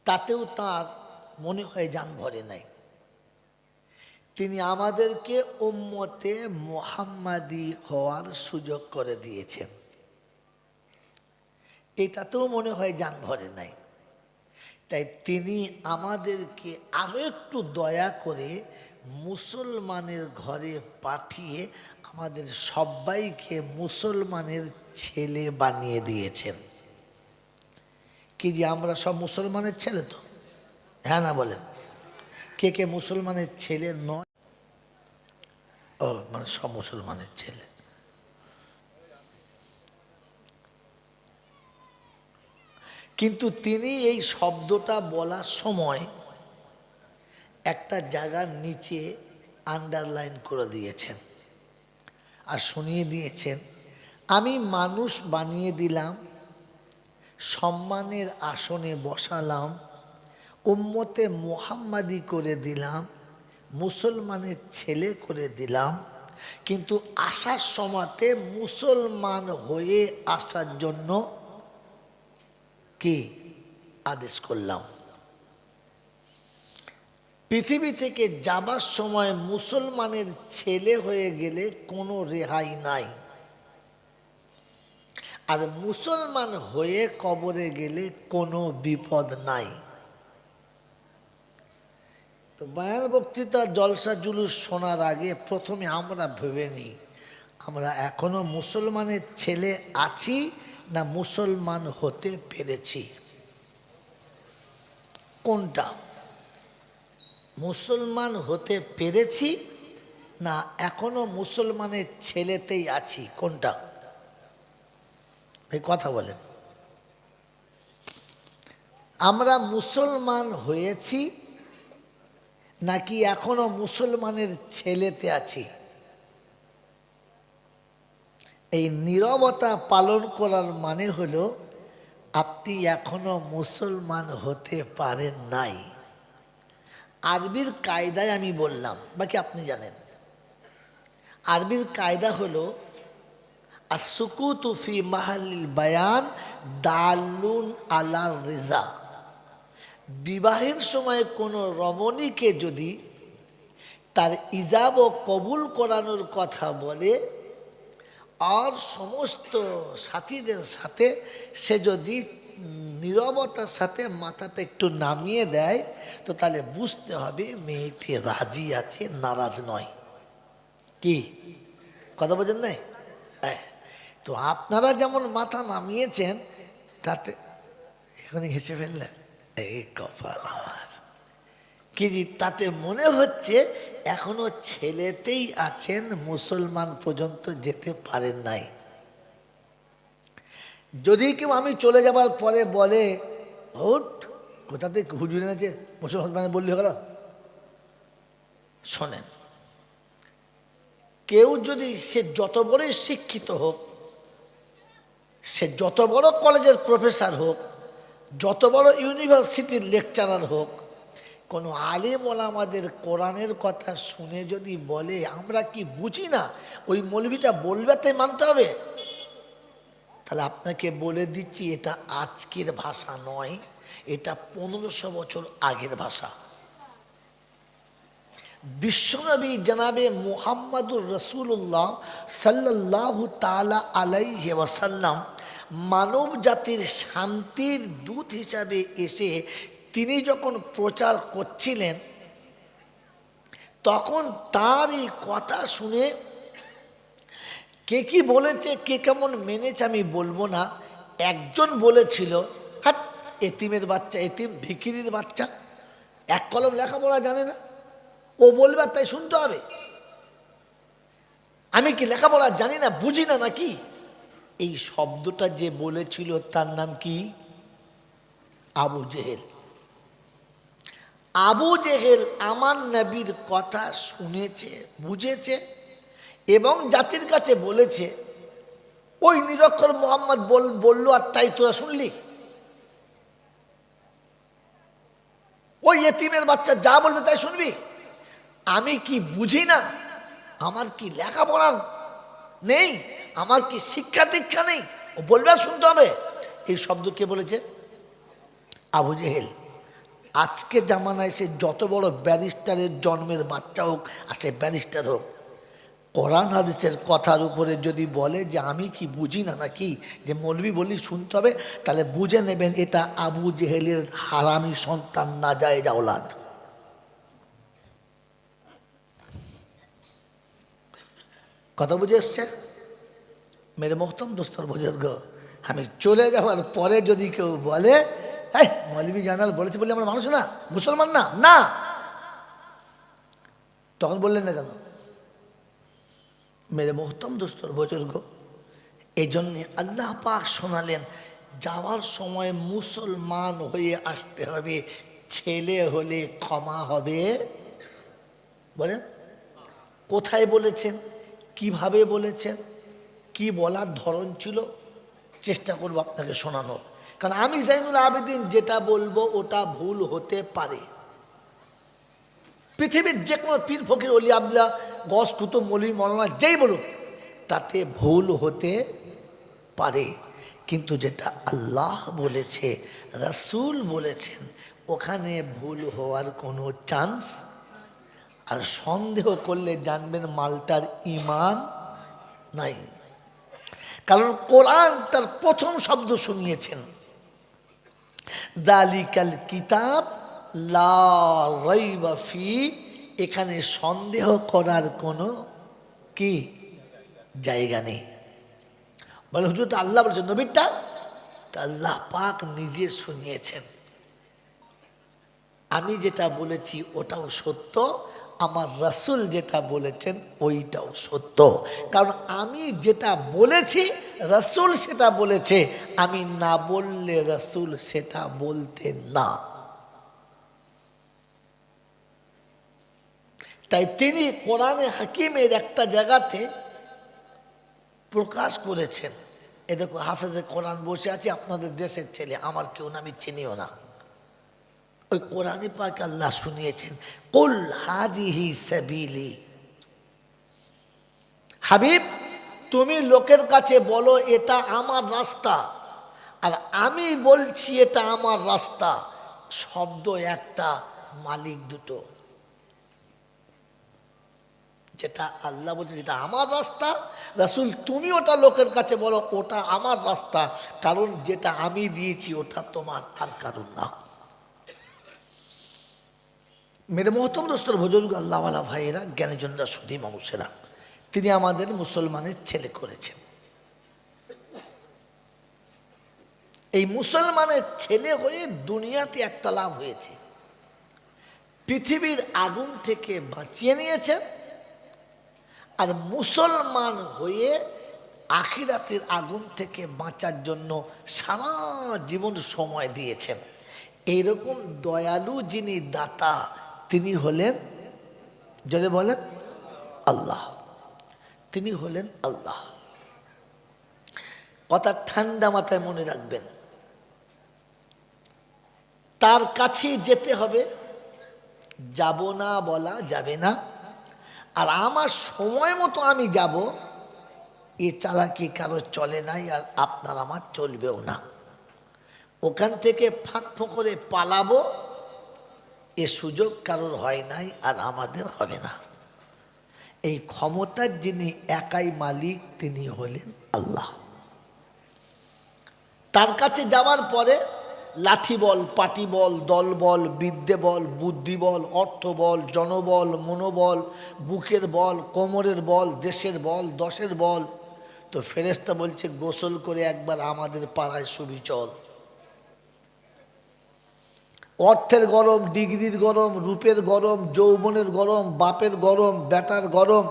তাতেও তার মনে হয় জান ভরে নাই। তিনি আমাদেরকে উম্মতে মুহাম্মাদি হওয়ার সুযোগ করে দিয়েছেন। এটাতেও মনে হয় জান ভরে নাই। তাই তিনি আমাদেরকে আরো একটু দয়া করে মুসলমানের ঘরে পাঠিয়ে আমাদের সবাইকে মুসলমানের ছেলে বানিয়ে দিয়েছেন। কি যে আমরা সব মুসলমানের ছেলে তো? হ্যাঁ না বলেন? কে কে মুসলমানের ছেলে নয়? ও মানে সব মুসলমানের ছেলে। কিন্তু তিনি এই শব্দটা বলার সময় একটা জায়গার নিচে আন্ডারলাইন করে দিয়েছেন আর শুনিয়ে দিয়েছেন, আমি মানুষ বানিয়ে দিলাম, সম্মানের আসনে বসালাম, উম্মতে মুহাম্মাদি করে দিলাম, মুসলমানের ছেলে করে দিলাম, কিন্তু আসার সময়তে মুসলমান হয়ে আসার জন্য কি আদেশ করলাম। পৃথিবী থেকে যাবার সময় মুসলমানের ছেলে হয়ে গেলে কোনো রেহাই নাই, আর মুসলমান হয়ে কবরে গেলে কোনো বিপদ নাই। তো বায়ান বক্তৃতা জলসা জুলুস শোনার আগে প্রথমে আমরা ভেবে নিই, আমরা এখনো মুসলমানের ছেলে আছি না মুসলমান হতে পেরেছি? কোনটা? মুসলমান হতে পেরেছি না এখনো মুসলমানের ছেলেতেই আছি? কোনটা? এই কথা বলেন। আমরা মুসলমান হয়েছি নাকি এখনো মুসলমানের ছেলেতে আছি? এই নীরবতা পালন করার মানে হলো আপনি এখনো মুসলমান হতে পারেন নাই। আরবির কায়দায় আমি বললাম, বাকি আপনি জানেন। আরবির কায়দা হলো আসসুকুতু ফি মাহালিল বায়ান দালুন আলা রিজা। বিবাহের সময় কোনো রমণীকে যদি তার ইজাব ও কবুল করানোর কথা বলে আর সমস্ত সাথীদের সাথে সে যদি নীরবতার সাথে মাথাটা একটু নামিয়ে দেয়, তো তাহলে বুঝতে হবে মেয়েটি রাজি আছে, নারাজ নয়। কি কথা বোঝেন নাই? তো আপনারা যেমন মাথা নামিয়েছেন, তাতে এখনই হেসে ফেললেন, এই কপাল আমার। কি তাতে মনে হচ্ছে এখনো ছেলেতেই আছেন, মুসলমান পর্যন্ত যেতে পারেন নাই। যদি কেউ আমি চলে যাবার পরে বলে ওট কোথা থেকে হুজুর এনেছে মুসলমান বললি হলো, শোনেন, কেউ যদি সে যত বড়ই শিক্ষিত হোক, সে যত বড় কলেজের প্রফেসর হোক, যত বড় ইউনিভার্সিটির লেকচারার হোক, কোনো আলেম ওলামাদের কোরআনের কথা শুনে যদি বলে আমরা কি বুঝি না, ওই মৌলবীটা বলবে তাই মানতে হবে। তাহলে আপনাকে বলে দিচ্ছি, এটা আজকের ভাষা নয়, এটা 1500 বছর আগের ভাষা। বিশ্বনবী জনাবে মুহাম্মদুর রাসূলুল্লাহ সাল্লাল্লাহু তাআলা আলাইহি ওয়াসাল্লাম মানব জাতির শান্তির দূত হিসাবে এসে তিনি যখন প্রচার করছিলেন, তখন তার এই কথা শুনে কে কি বলেছে, কে কেমন মেনেছে আমি বলবো না। একজন বলেছিল, হাট এতিমের বাচ্চা, এতিম ভিখিরির বাচ্চা, এক কলম লেখাপড়া জানে না, ও বলবে তাই শুনতে হবে। আমি কি লেখাপড়া জানি না, বুঝি না নাকি? এই শব্দটা যে বলেছিল তার নাম কি? আবু জেহেল। আবু জেহেল আমার নবীর কথা শুনেছে, বুঝেছে এবং জাতির কাছে বলেছে, ওই নিরক্ষর মোহাম্মদ বললো আর তাই তোরা শুনলি? ওই এতিমের বাচ্চা যা বলবে তাই শুনবি? আমি কি বুঝি না? আমার কি লেখাপড়া নেই? আমার কি শিক্ষা দীক্ষা নেই? ও বলবে আর শুনতে হবে। এই শব্দ কে বলেছে? আবু জেহেল। আজকে জামানায় সে যত বড় ব্যারিস্টারের জন্মের বাচ্চা হোক, আর সে ব্যারিস্টার হোক, কোরআন হাদিসের কথার উপরে যদি বলে যে আমি কি বুঝি না নাকি, যে মৌলবি বললি শুনতে হবে, তাহলে বুঝে নেবেন এটা আবু জেহেলের হারামি সন্তান, নাজায়েজ আওলাদ। কথা বুঝে এসছে? মেরে মোহতরম দোস্তর বুজুর্গ, আমি চলে যাওয়ার পরে যদি কেউ বলে হ্যাঁ মৌলবি জানাল বলেছে বলে আমরা মানুষ না, মুসলমান না, না, তখন বললেন না কেন? মেরে মোহতরম দোস্তর বুজুর্গ, এই জন্যে আল্লাহ পাক শোনালেন, যাওয়ার সময় মুসলমান হয়ে আসতে হবে, ছেলে হলে ক্ষমা হবে। বলেন কোথায় বলেছেন, কিভাবে বলেছেন, কি বলার ধরন ছিল, চেষ্টা করবো আপনাকে শোনানোর। কারণ আমি জাইনুল আবেদিন যেটা বলবো ওটা ভুল হতে পারে। পৃথিবীর যে কোনো পীর ফকির অলি আব্দুল্লাহ গস কুতুব মৌলভী মৌলানা যেই বলুক, তাতে ভুল হতে পারে, কিন্তু যেটা আল্লাহ বলেছে, রাসূল বলেছেন, ওখানে ভুল হওয়ার কোনো চান্স। আর সন্দেহ করলে জানবেন মালটার ঈমান নাই। কারণ কোরআন তার প্রথম শব্দ শুনিয়েছেন, যালিকাল কিতাব লা রাইবা ফি, এখানে সন্দেহ করার কোনো কি জায়গা নেই। বলে হুজুর তো আল্লাহ বলেছেন, নবীরটা তা আল্লাহ পাক নিজে শুনিয়েছেন। আমি যেটা বলেছি ওটাও সত্য, আমার রাসূল যেটা বলেছেন ওইটাও সত্য। কারণ আমি যেটা বলেছি রাসূল সেটা বলেছে, আমি না বললে রাসূল সেটা বলতেন না। তাই তিনি কোরআনে হাকিমের একটা জায়গাতে প্রকাশ করেছেন, এ দেখো হাফেজে কোরআন বসে আছে, আপনাদের দেশের ছেলে, আমার কেউ না, আমি চিনিও না। ওই কোরআনে পাক আল্লাহ শুনিয়েছেন, কুল হাদিহি সাবিলি, হাবিব তুমি লোকের কাছে বলো এটা আমার রাস্তা, আর আমি বলছি এটা আমার রাস্তা, শব্দ একটা, মালিক দুটো। যেটা আল্লাহ বলছে যেটা আমার রাস্তা, রাসূল তুমি ওটা লোকের কাছে বলো ওটা আমার রাস্তা, কারণ যেটা আমি দিয়েছি ওটা তোমার, আর কারণ না। মেরে মহতম দোস্তর বুজুর্গ, আল্লাহওয়ালা ভাইয়েরা, জ্ঞানীজনরা, সুধী মানুষেরা, তিনি আমাদের মুসলমানের ছেলে করেছেন। এই মুসলমানের ছেলে হয়ে দুনিয়াতে একটা লাভ হয়েছে, পৃথিবীর আগুন থেকে বাঁচিয়ে নিয়েছেন, আর মুসলমান হয়ে আখিরাতের আগুন থেকে বাঁচার জন্য সারা জীবন সময় দিয়েছেন। এইরকম দয়ালু যিনি দাতা তিনি হলেন, যদি বলেন আল্লাহ, তিনি হলেন আল্লাহ। কথা ঠান্ডা মাথায় মনে রাখবেন, তার কাছে যেতে হবে, যাব না বলা যাবে না। আর আমার সময় মতো আমি যাব, এ চালাকি কারো চলে নাই, আর আপনার আমার চলবেও না। ওখান থেকে ফাঁক ফোঁকরে পালাবো, এ সুযোগ কারোর হয় নাই, আর আমাদের হবে না। এই ক্ষমতার যিনি একাই মালিক তিনি হলেন আল্লাহ। তার কাছে যাওয়ার পরে লাঠি বল, পাটি বল, দল বল, বিদ্যে বল, বুদ্ধি বল, অর্থ বল, জনবল, মনোবল, বুকের বল, কোমরের বল, দেশের বল, দশের বল। তো ফেরেশতা বলছে গোসল করে একবার আমাদের পাড়ায় শুবি চল। অর্থের গরম, ডিগ্রির গরম, রূপের গরম, যৌবনের গরম, বাপের গরম, বেটার গরম,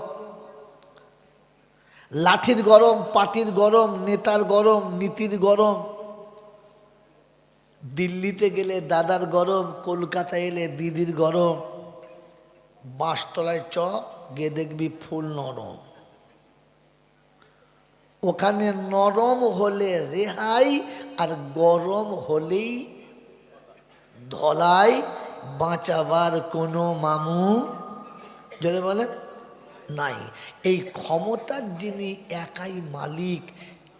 লাঠির গরম, পাটির গরম, নেতার গরম, নীতির গরম। দিল্লিতে গেলে দাদার গরম, কলকাতায় এলে দিদির গরম। বাঁশতলায় চ, গিয়ে দেখবি ফুল নরম। ওখানে নরম হলে রেহাই, আর গরম হলেই ধলাই। বাঁচাবার কোনো মামু জোরে বলে নাই। এই ক্ষমতার যিনি একাই মালিক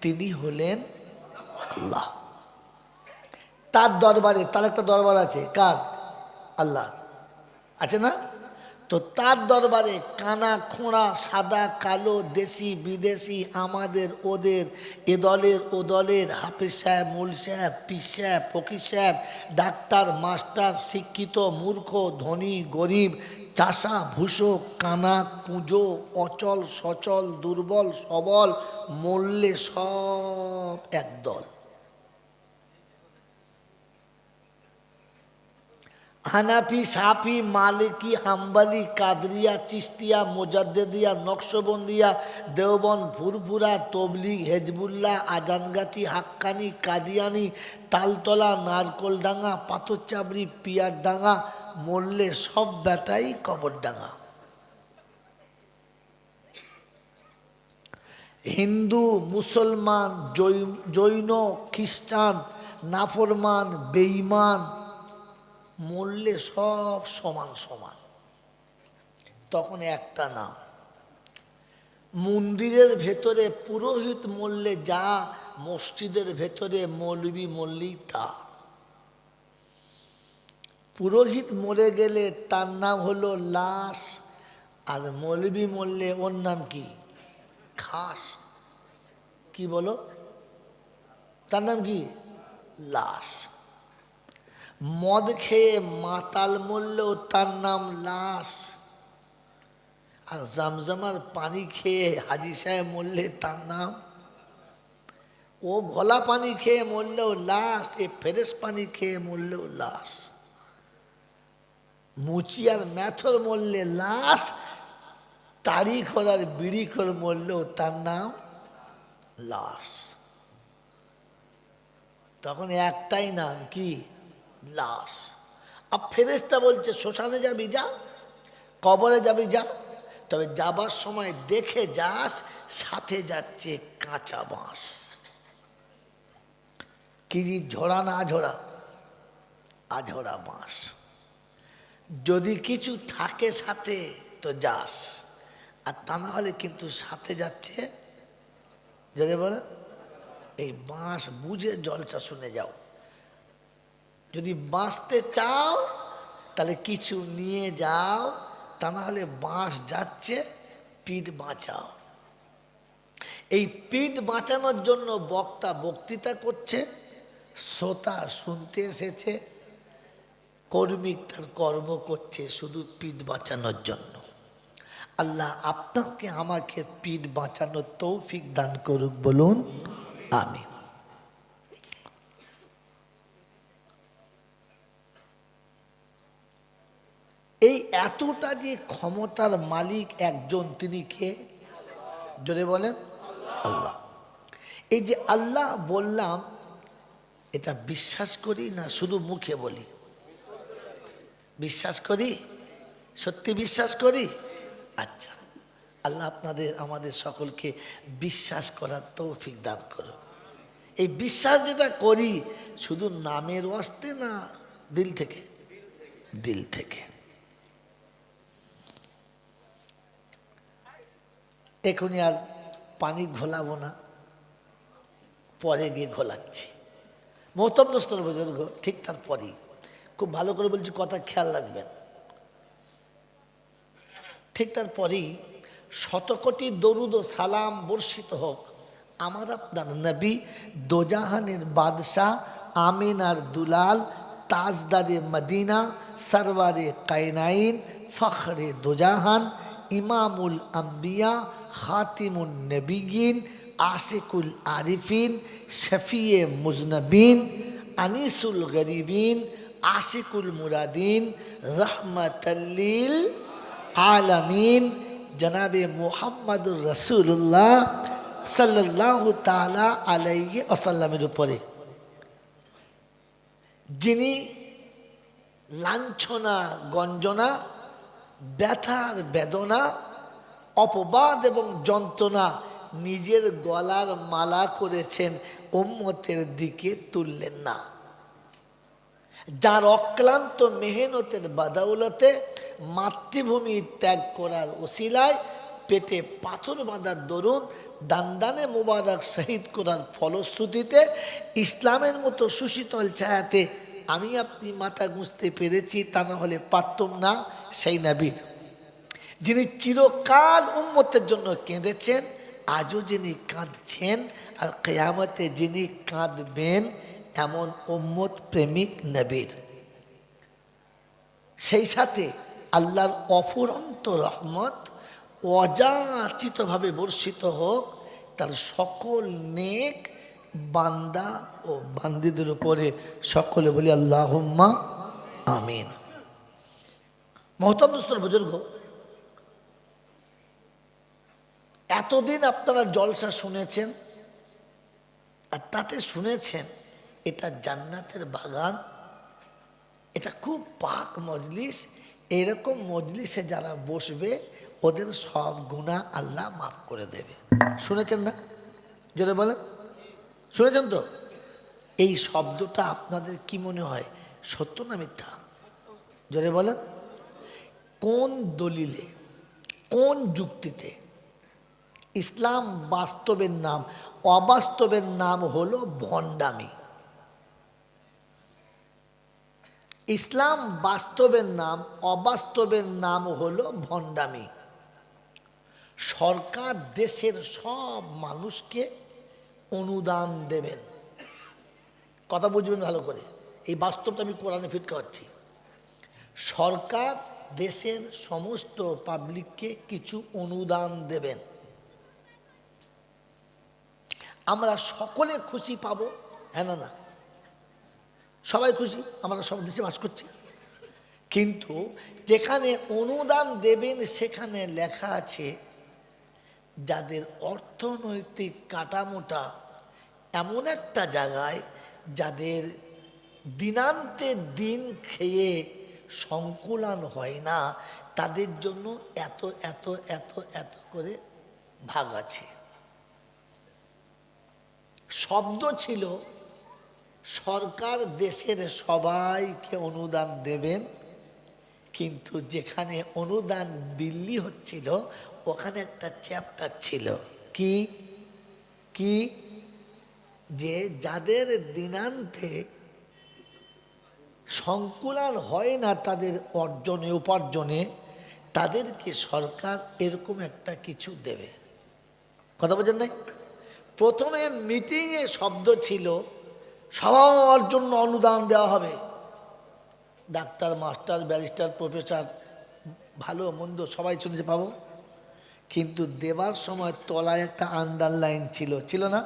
তিনি হলেন আল্লাহ। তার দরবারে, তার একটা দরবার আছে, কার? আল্লাহ আছে না? তো তার দরবারে কানা খোঁড়া, সাদা কালো, দেশি বিদেশি, আমাদের ওদের, এ দলের ও দলের, হাফিজ সাহেব, মুল সাহেব, পীর সাহেব, ফকির সাহেব, ডাক্তার, মাস্টার, শিক্ষিত, মূর্খ, ধনী, গরিব, চাষা, ভূষো, কানা, কুঁজো, অচল সচল, দুর্বল সবল, মরলে সব একদল। হানাফি, সাফি, মালিকি, হাম্বালি, কাদরিয়া, চিস্তিয়া, মোজাদ্দেদিয়া, নকশবন্দিয়া, দেওবন্দ, ফুরফুরা, তবলিগ, হেজবুল্লাহ, আজানগাছি, হাক্কানি, কাদিয়ানি, তালতলা, নারকোলডাঙ্গা, পাথরচাবড়ি, পিয়ারডাঙ্গা, মরলে সব বেটাই কবরডাঙ্গা। হিন্দু, মুসলমান, জৈন, খ্রিস্টান, নাফরমান, বেঈমান, মরলে সব সমান সমান। তখন একটা নাম। মন্দিরের ভেতরে পুরোহিত মরলে যা, মসজিদের ভেতরে মৌলবি মরলেই তা। পুরোহিত মরে গেলে তার নাম হলো লাশ, আর মৌলবি মরলে ওর নাম কি? খাস। কি বলো? তার নাম কি? লাশ। মদ খেয়ে মাতাল মরলেও তার নাম লাশ, আর জামজামার পানি খেয়ে হাজি সাহেব মরলে তার নাম, ও গলা পানি খেয়ে মরলেও লাশ, এ ফেরেশ পানি খেয়ে মরলেও লাশ। মুচি আর ম্যাথর মরলে লাশ, তারিখর আর বিড়িখর মরলেও তার নাম লাশ। তখন একটাই নাম, কি? লাশ। আর ফেরেশতা বলছে শ্মশানে যাবি যা, কবরে যাবি যা, তবে যাবার সময় দেখে যাস সাথে যাচ্ছে কাঁচা বাঁশ। কি ঝোড়া না ঝোড়া? আঝোড়া বাঁশ। যদি কিছু থাকে সাথে তো যাস, আর তা না হলে কিন্তু সাথে যাচ্ছে, যদি বলে এই বাঁশ বুঝে জলসা শুনে যাও। যদি বাঁচতে চাও তাহলে কিছু নিয়ে যাও, তা না হলে বাঁশ যাচ্ছে, পিঠ বাঁচাও। এই পিঠ বাঁচানোর জন্য বক্তা বক্তৃতা করছে, শ্রোতা শুনতে এসেছে, কর্মিক তার কর্ম করছে শুধু পিঠ বাঁচানোর জন্য। আল্লাহ আপনাকে আমাকে পিঠ বাঁচানোর তৌফিক দান করুক, বলুন আমিন। এই এতটা যে ক্ষমতার মালিক একজন, তিনি কে? জোরে বলেন, আল্লাহ। এই যে আল্লাহ বললাম, এটা বিশ্বাস করি না শুধু মুখে বলি? বিশ্বাস করি, সত্যি বিশ্বাস করি। আচ্ছা, আল্লাহ আপনাদের আমাদের সকলকে বিশ্বাস করার তৌফিক দান করুন। এই বিশ্বাস যেটা করি শুধু নামের ওয়াস্তে না, দিল থেকে? দিল থেকে। এখনই আর পানি ঘোলাবো না, পরে গিয়ে ঘোলাচ্ছি। মোহতরম দোস্তর বুজুর্গ, ঠিক তারপরেই খুব ভালো করে বলছি, কথা খেয়াল রাখবেন। ঠিক তারপরেই শতকোটি দরুদ ও সালাম বর্ষিত হোক আমার আপনার নবী, দোজাহানের বাদশাহ, আমিনার দুলাল, তাজদারে মদিনা, সরওয়ারে কায়নাইন, ফখরে দোজাহান, ইমামুল আম্বিয়া, খাতিমুন নবিয়িন, আশিকুল আরিফিন, শফিয়ে মুজনবিন, আনিসুল গরিবিন, আশিকুল মুরাদিন, রহমতুল্লিল আলামিন, জনাবে মুহাম্মদুর রাসূলুল্লাহ সাল্লাল্লাহু তাআলা আলাইহি ওয়াসাল্লামের উপরে, যিনি লাঞ্ছনা, গঞ্জনা, ব্যথার বেদনা, অপবাদ এবং যন্ত্রণা নিজের গলার মালা করেছেন, উম্মতের দিকে তুললেন না। যার অক্লান্ত মেহনতের বাদাউলতে মাতৃভূমি ত্যাগ করার ওসিলায় পেটে পাথর বাঁধার দরুন দান্দানে মুবারক শহীদ করার ফলশ্রুতিতে ইসলামের মতো সুশীতল ছায়াতে আমি আপনি মাথা গুঁজতে পেরেছি, তা না হলে পারতাম না। সেই নবীর, যিনি চিরকাল উম্মতের জন্য কেঁদেছেন, আজও যিনি কাঁদছেন, আর কিয়ামতে যিনি কাঁদবেন, এমন উম্মত প্রেমিক নবীর। সেই সাথে আল্লাহর অফুরন্ত রহমত অযাচিতভাবে বর্ষিত হোক তার সকল নেক বান্দা ও বান্দীদের উপরে। সকলে বলি আল্লাহুম্মা আমিন। মহতরম দোস্তর বুজুর্গ, এতদিন আপনারা জলসা শুনেছেন, আর তাতে শুনেছেন এটা জান্নাতের বাগান, এটা খুব পাক মজলিস। এরকম মজলিসে যারা বসবে ওদের সব গুনাহ আল্লাহ মাফ করে দেবে। শুনেছেন না? জোরে বলেন, শুনেছেন তো? এই শব্দটা আপনাদের কি মনে হয়, সত্য না মিথ্যা? জোরে বলেন। কোন দলিলে, কোন যুক্তিতে? ইসলাম বাস্তবের নাম, অবাস্তবের নাম হলো ভণ্ডামি। ইসলাম বাস্তবের নাম, অবাস্তবের নাম হলো ভণ্ডামি। সরকার দেশের সব মানুষকে অনুদান দেবেন, কথা বুঝবেন ভালো করে, এই বাস্তবটা আমি কোরআনে ফিট করাচ্ছি। সরকার দেশের সমস্ত পাবলিককে কিছু অনুদান দেবেন, আমরা সকলে খুশি পাবো। হ্যাঁ না? না, সবাই খুশি, আমরা সব দেশে বাস করছি। কিন্তু যেখানে অনুদান দেবেন সেখানে লেখা আছে যাদের অর্থনৈতিক কাঠামোটা এমন একটা জায়গায়, যাদের দিনান্তে দিন খেয়ে সংকুলান হয় না, তাদের জন্য এত এত এত এত করে ভাগ আছে। শব্দ ছিল সরকার দেশের সবাইকে অনুদান দেবেন, কিন্তু যেখানে অনুদান বিল্লি হচ্ছিল ওখানে একটা চ্যাপ্টার ছিল, কি কি যে যাদের দিনান্তে সংকুলান হয় না তাদের অর্জনে উপার্জনে, তাদেরকে সরকার এরকম একটা কিছু দেবে। কথা বোঝেন নাই? প্রথমে মিটিংয়ে শব্দ ছিল সবার জন্য অনুদান দেওয়া হবে, ডাক্তার, মাস্টার, ব্যারিস্টার, প্রফেসর, ভালো মন্দ সবাই শুনেছে পাবো। কিন্তু দেবার সময় তলায় একটা আন্ডারলাইন ছিল, ছিল না?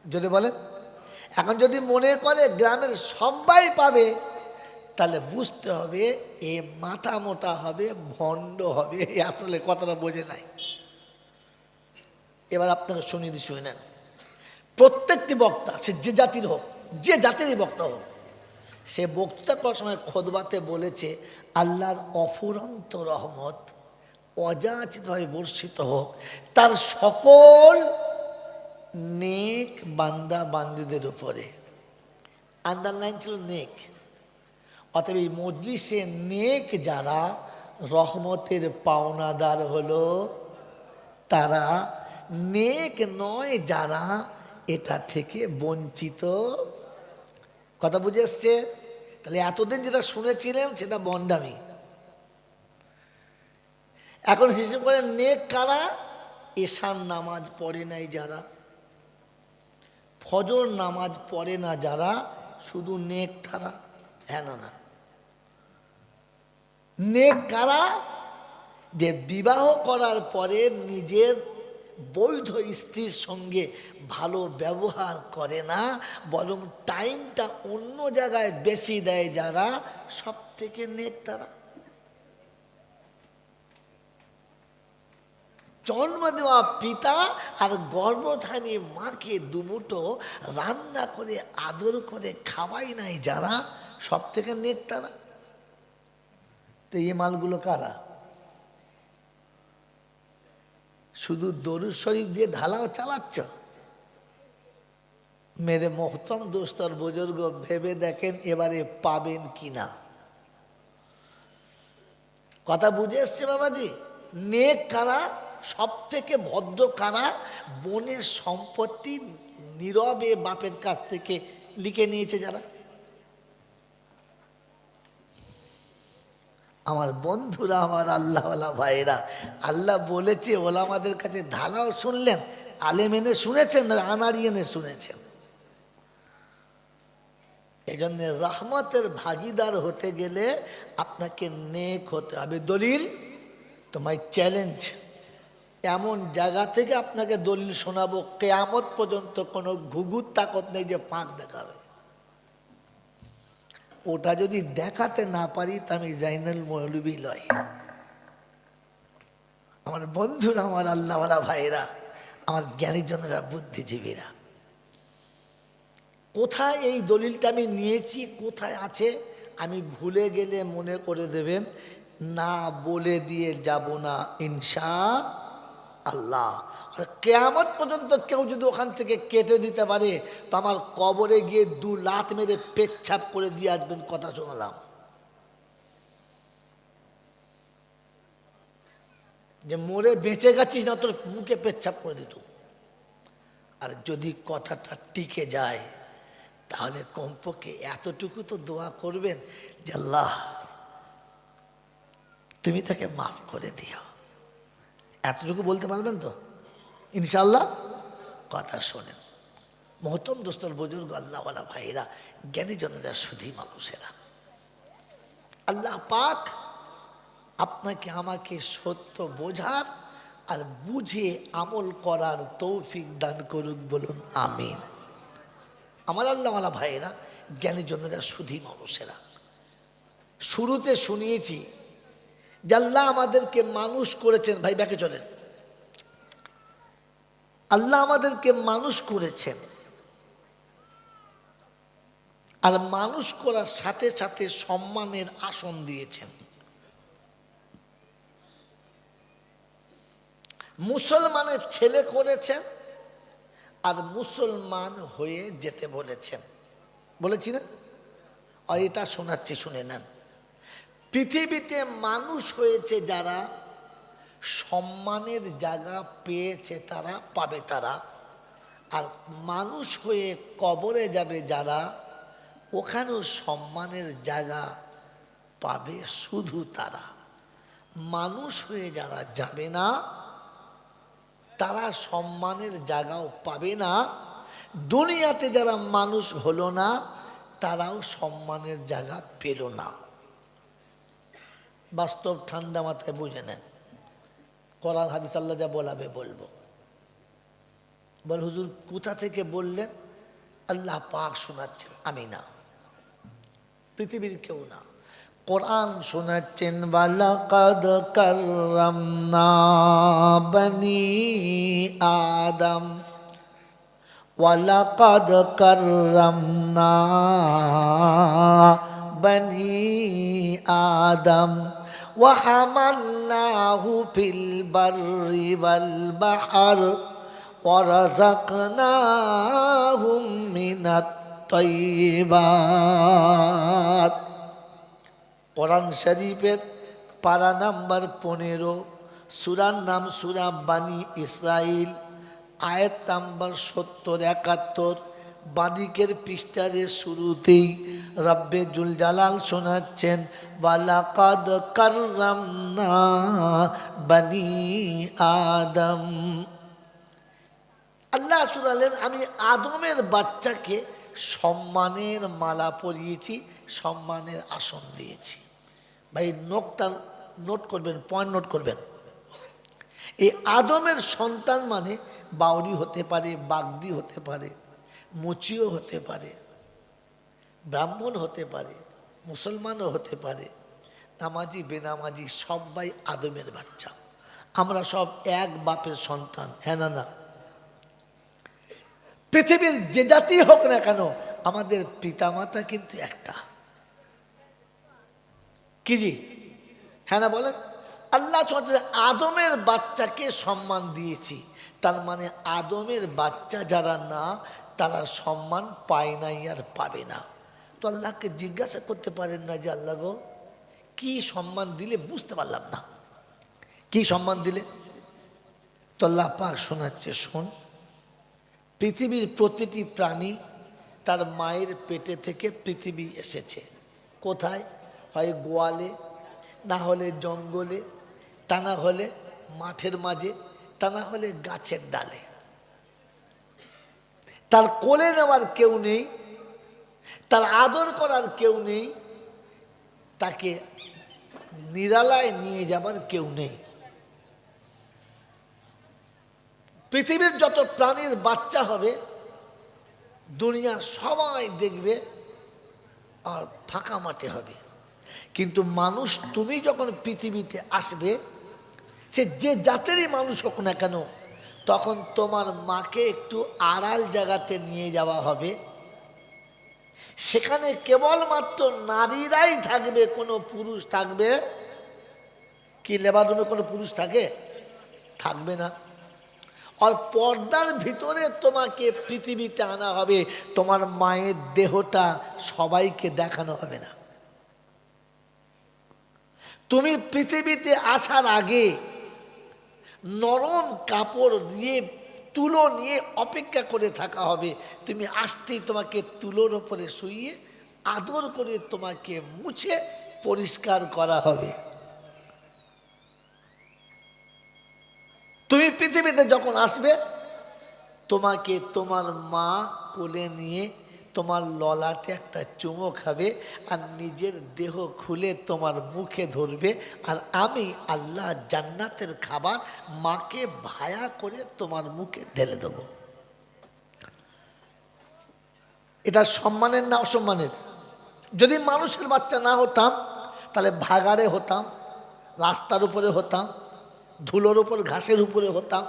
যদি বলেন, এখন যদি মনে করে গ্রামের সবাই পাবে, তাহলে বুঝতে হবে এ মাথা মোটা হবে, ভণ্ড হবে, আসলে কথাটা বোঝে নাই। এবার আপনাকে শুনিয়ে দিয়ে শুনে নেন। প্রত্যেকটি বক্তা, সে যে জাতির হোক, যে জাতিরই বক্তা হোক, সে বক্তৃতা করার সময় খোদবাতে বলেছে আল্লাহর অফুরন্ত রহমত অযাচিতভাবে বর্ষিত হোক তার সকল নেক বান্দা বান্দীদের উপরে। আন্ডারলাইন ছিল নেক। অতএব এই মজলিসে নেক যারা রহমতের পাওনাদার হলো তারা, নেক নয় যারা এটা থেকে বঞ্চিত। কথা বুঝে এসছে? তাহলে এতদিন যেটা শুনেছিলেন সেটা বন্ডামি। এখন হিসেব করে নেক কারা? এশার নামাজ পড়ে নাই যারা, ফজর নামাজ পড়ে না যারা, শুধু নেক তারা। হ্যাঁ না? নেক কারা? যে বিবাহ করার পরে নিজের বৈধ স্ত্রীর সঙ্গে ভালো ব্যবহার করে না, বরং টাইমটা অন্য জায়গায় বেশি দেয় যারা, সব থেকে নেক তারা। জন্ম দেওয়া পিতা আর গর্ভধারী মাকে দুমুঠো রান্না করে আদর করে খাওয়াই নাই যারা, সব থেকে নেক তারা। তো এই মালগুলো কারা? শুধু দরুদ শরীফ দিয়ে ঢালাও চালাচ্ছ? মেরে মোহতরম দোস্তর বুজুর্গ, ভেবে দেখেন এবারে পাবেন কিনা। কথা বুঝে এসছে বাবাজি? নেক কারা? সব থেকে ভদ্র কারা? বোনের সম্পত্তি নীরবে বাপের কাছ থেকে লিখে নিয়েছে যারা। আমার বন্ধুরা, আমার আল্লাহওয়ালা ভাইরা, আল্লাহ বলেছে ওলামাদের কাছে ঢালাও শুনলেন, আলেম এনে শুনেছেন, আনাড়ি এনে শুনেছেন। এই জন্য রহমতের ভাগিদার হতে গেলে আপনাকে নেক হতে হবে। দলিল তোমায় চ্যালেঞ্জ, এমন জায়গা থেকে আপনাকে দলিল শোনাবো কিয়ামত পর্যন্ত কোনো ঘুঘুর তাকত নেই যে ফাঁক দেখাবে। ওটা যদি দেখাতে না পারি তা আমি জাইনুল মৌলবী লয়। আমার বন্ধুরা, আমার আল্লাহওয়ালা ভাইরা, আমার জ্ঞানীজনেরা, বুদ্ধিজীবীরা, কোথায় এই দলিলটা আমি নিয়েছি, কোথায় আছে আমি ভুলে গেলে মনে করে দেবেন, না বলে দিয়ে যাব না ইনশাআল্লাহ। আর কিয়ামত পর্যন্ত কেউ যদি ওখান থেকে কেটে দিতে পারে তো আমার কবরে গিয়ে 2 লাত মেরে পেচ্ছাপ করে দিয়ে আসবেন। কথা শোনালাম যে মরে বেঁচে গেছিস না, তোর মুখে পেচ্ছাপ করে দিত। আর যদি কথাটা টিকে যায় তাহলে কমপক্ষে এতটুকু তো দোয়া করবেন যে আল্লাহ তুমি তাকে মাফ করে দিও। এতটুকু বলতে পারবেন তো ইনশাআল্লাহ? কথা শোনেন মহতম দোস্তর বুজুর্গ, আল্লাহওয়ালা ভাইরা, জ্ঞানী জনেরা, সুধী মানুষেরা, আল্লাহ পাক আপনাকে আমাকে সত্য বোঝার আর বুঝে আমল করার তৌফিক দান করুক, বলুন আমিন। আমার আল্লাহওয়ালা ভাইয়েরা, জ্ঞানী জনেরা, সুধী মানুষেরা, শুরুতে শুনিয়েছি যে আল্লাহ আমাদেরকে মানুষ করেছেন। ভাই ব্যাকে চলেন। আল্লাহ আমাদেরকে মানুষ করেছেন, আর মানুষ করার সাথে সাথে সম্মানের আসন দিয়েছেন। মুসলমানের ছেলে করেছেন আর মুসলমান হয়ে যেতে বলেছেন। বলেছি না? আর এটা শোনাচ্ছি, শুনে নেন। পৃথিবীতে মানুষ হয়েছে যারা, সম্মানের জায়গা পেয়েছে তারা, পাবে তারা। আর মানুষ হয়ে কবরে যাবে যারা, ওখানেও সম্মানের জায়গা পাবে শুধু তারা। মানুষ হয়ে যারা যাবে না তারা সম্মানের জায়গাও পাবে না। দুনিয়াতে যারা মানুষ হলো না তারাও সম্মানের জায়গা পেল না। বাস্তব ঠান্ডা মাথায় বুঝে নেন। কোরআন হাদিস আল্লাহ যা বলাবে বলবো। বল হুজুর কোথা থেকে বললেন? আল্লাহ পাক শোনাচ্ছেন, আমি না। পৃথিবীর কেউ না। কোরআন শোনাচ্ছেন, ওয়ালাকাদ কাররামনা বনি আদম, ওয়ালাকাদ কাররামনা বনি আদম ওয়া হামালনাহু ফিল বাররি ওয়াল বাহর ওয়া রাযাকনাহুম মিনাত তাইয়্যিবাত। কোরআন শরীফের পারা নাম্বার 15, সূরার নাম সূরা বানি ইসরাইল, আয়াত নাম্বার 70-71। বাদিকের পৃষ্ঠারের শুরুতেই রব্বে জুল জালাল শোনাচ্ছেন, ওয়ালাকাদ কাররামনা বনি আদম। আল্লাহ শুনালেন, আমি আদমের বাচ্চাকে সম্মানের মালা পরিয়েছি, সম্মানের আসন দিয়েছি। ভাই নোটটা নোট করবেন, পয়েন্ট নোট করবেন। এই আদমের সন্তান মানে বাউরি হতে পারে, বাগদি হতে পারে, মুচিও হতে পারে, ব্রাহ্মণ হতে পারে, মুসলমানও হতে পারে, নামাজি বেনামাজি, সবাই আদমের বাচ্চা। আমরা সব এক বাপের সন্তান, হ্যাঁ না না? পৃথিবীর যে জাতি হোক না কেন, আমাদের পিতামাতা কিন্তু একটা। কি জি, হ্যাঁ না বলেন? আল্লাহ আদমের বাচ্চাকে সম্মান দিয়েছি, তার মানে আদমের বাচ্চা যারা না, তারা সম্মান পায় নাই আর পাবে না। তো আল্লাহকে জিজ্ঞাসা করতে পারেন না যে আল্লাহ গো, কি সম্মান দিলে? বুঝতে পারলাম না কি সম্মান দিলে। তো আল্লাহ পাক শোনাচ্ছে, শোন, পৃথিবীর প্রতিটি প্রাণী তার মায়ের পেটে থেকে পৃথিবী এসেছে। কোথায়? হয় গোয়ালে, না হলে জঙ্গলে, তা না হলে মাঠের মাঝে, তা না হলে গাছের ডালে। তার কোলে নেওয়ার কেউ নেই, তার আদর করার কেউ নেই, তাকে নিরালায় নিয়ে যাবার কেউ নেই। পৃথিবীর যত প্রাণীর বাচ্চা হবে, দুনিয়ার সবাই দেখবে আর ফাঁকা মাঠে হবে। কিন্তু মানুষ, তুমি যখন পৃথিবীতে আসবে, সে যে জাতেরই মানুষ হোক না কেন, তখন তোমার মাকে একটু আড়াল জায়গাতে নিয়ে যাওয়া হবে। সেখানে কেবলমাত্র নারীরাই থাকবে, কোনো পুরুষ থাকবে কি? লেবার রুমে কোনো পুরুষ থাকবে না। আর পর্দার ভিতরে তোমাকে পৃথিবীতে আনা হবে, তোমার মায়ের দেহটা সবাইকে দেখানো হবে না। তুমি পৃথিবীতে আসার আগে নরম কাপড় দিয়ে, তুলো নিয়ে অপেক্ষা করে থাকা হবে। তুমি আসতেই তোমাকে তুলোর ওপরে শুইয়ে আদর করে তোমাকে মুছে পরিষ্কার করা হবে। তুমি পৃথিবীতে যখন আসবে, তোমাকে তোমার মা কোলে নিয়ে তোমার ললাটে একটা চুমো খাবে, আর নিজের দেহ খুলে তোমার মুখে ধরবে। আর আমি আল্লাহ জান্নাতের খাবার মাকে ভায়া করে তোমার মুখে ঢেলে দেব। এটা সম্মানের না অসম্মানের? যদি মানুষের বাচ্চা না হতাম, তাহলে ভাগাড়ে হতাম, রাস্তার উপরে হতাম, ধুলোর উপর ঘাসের উপরে হতাম।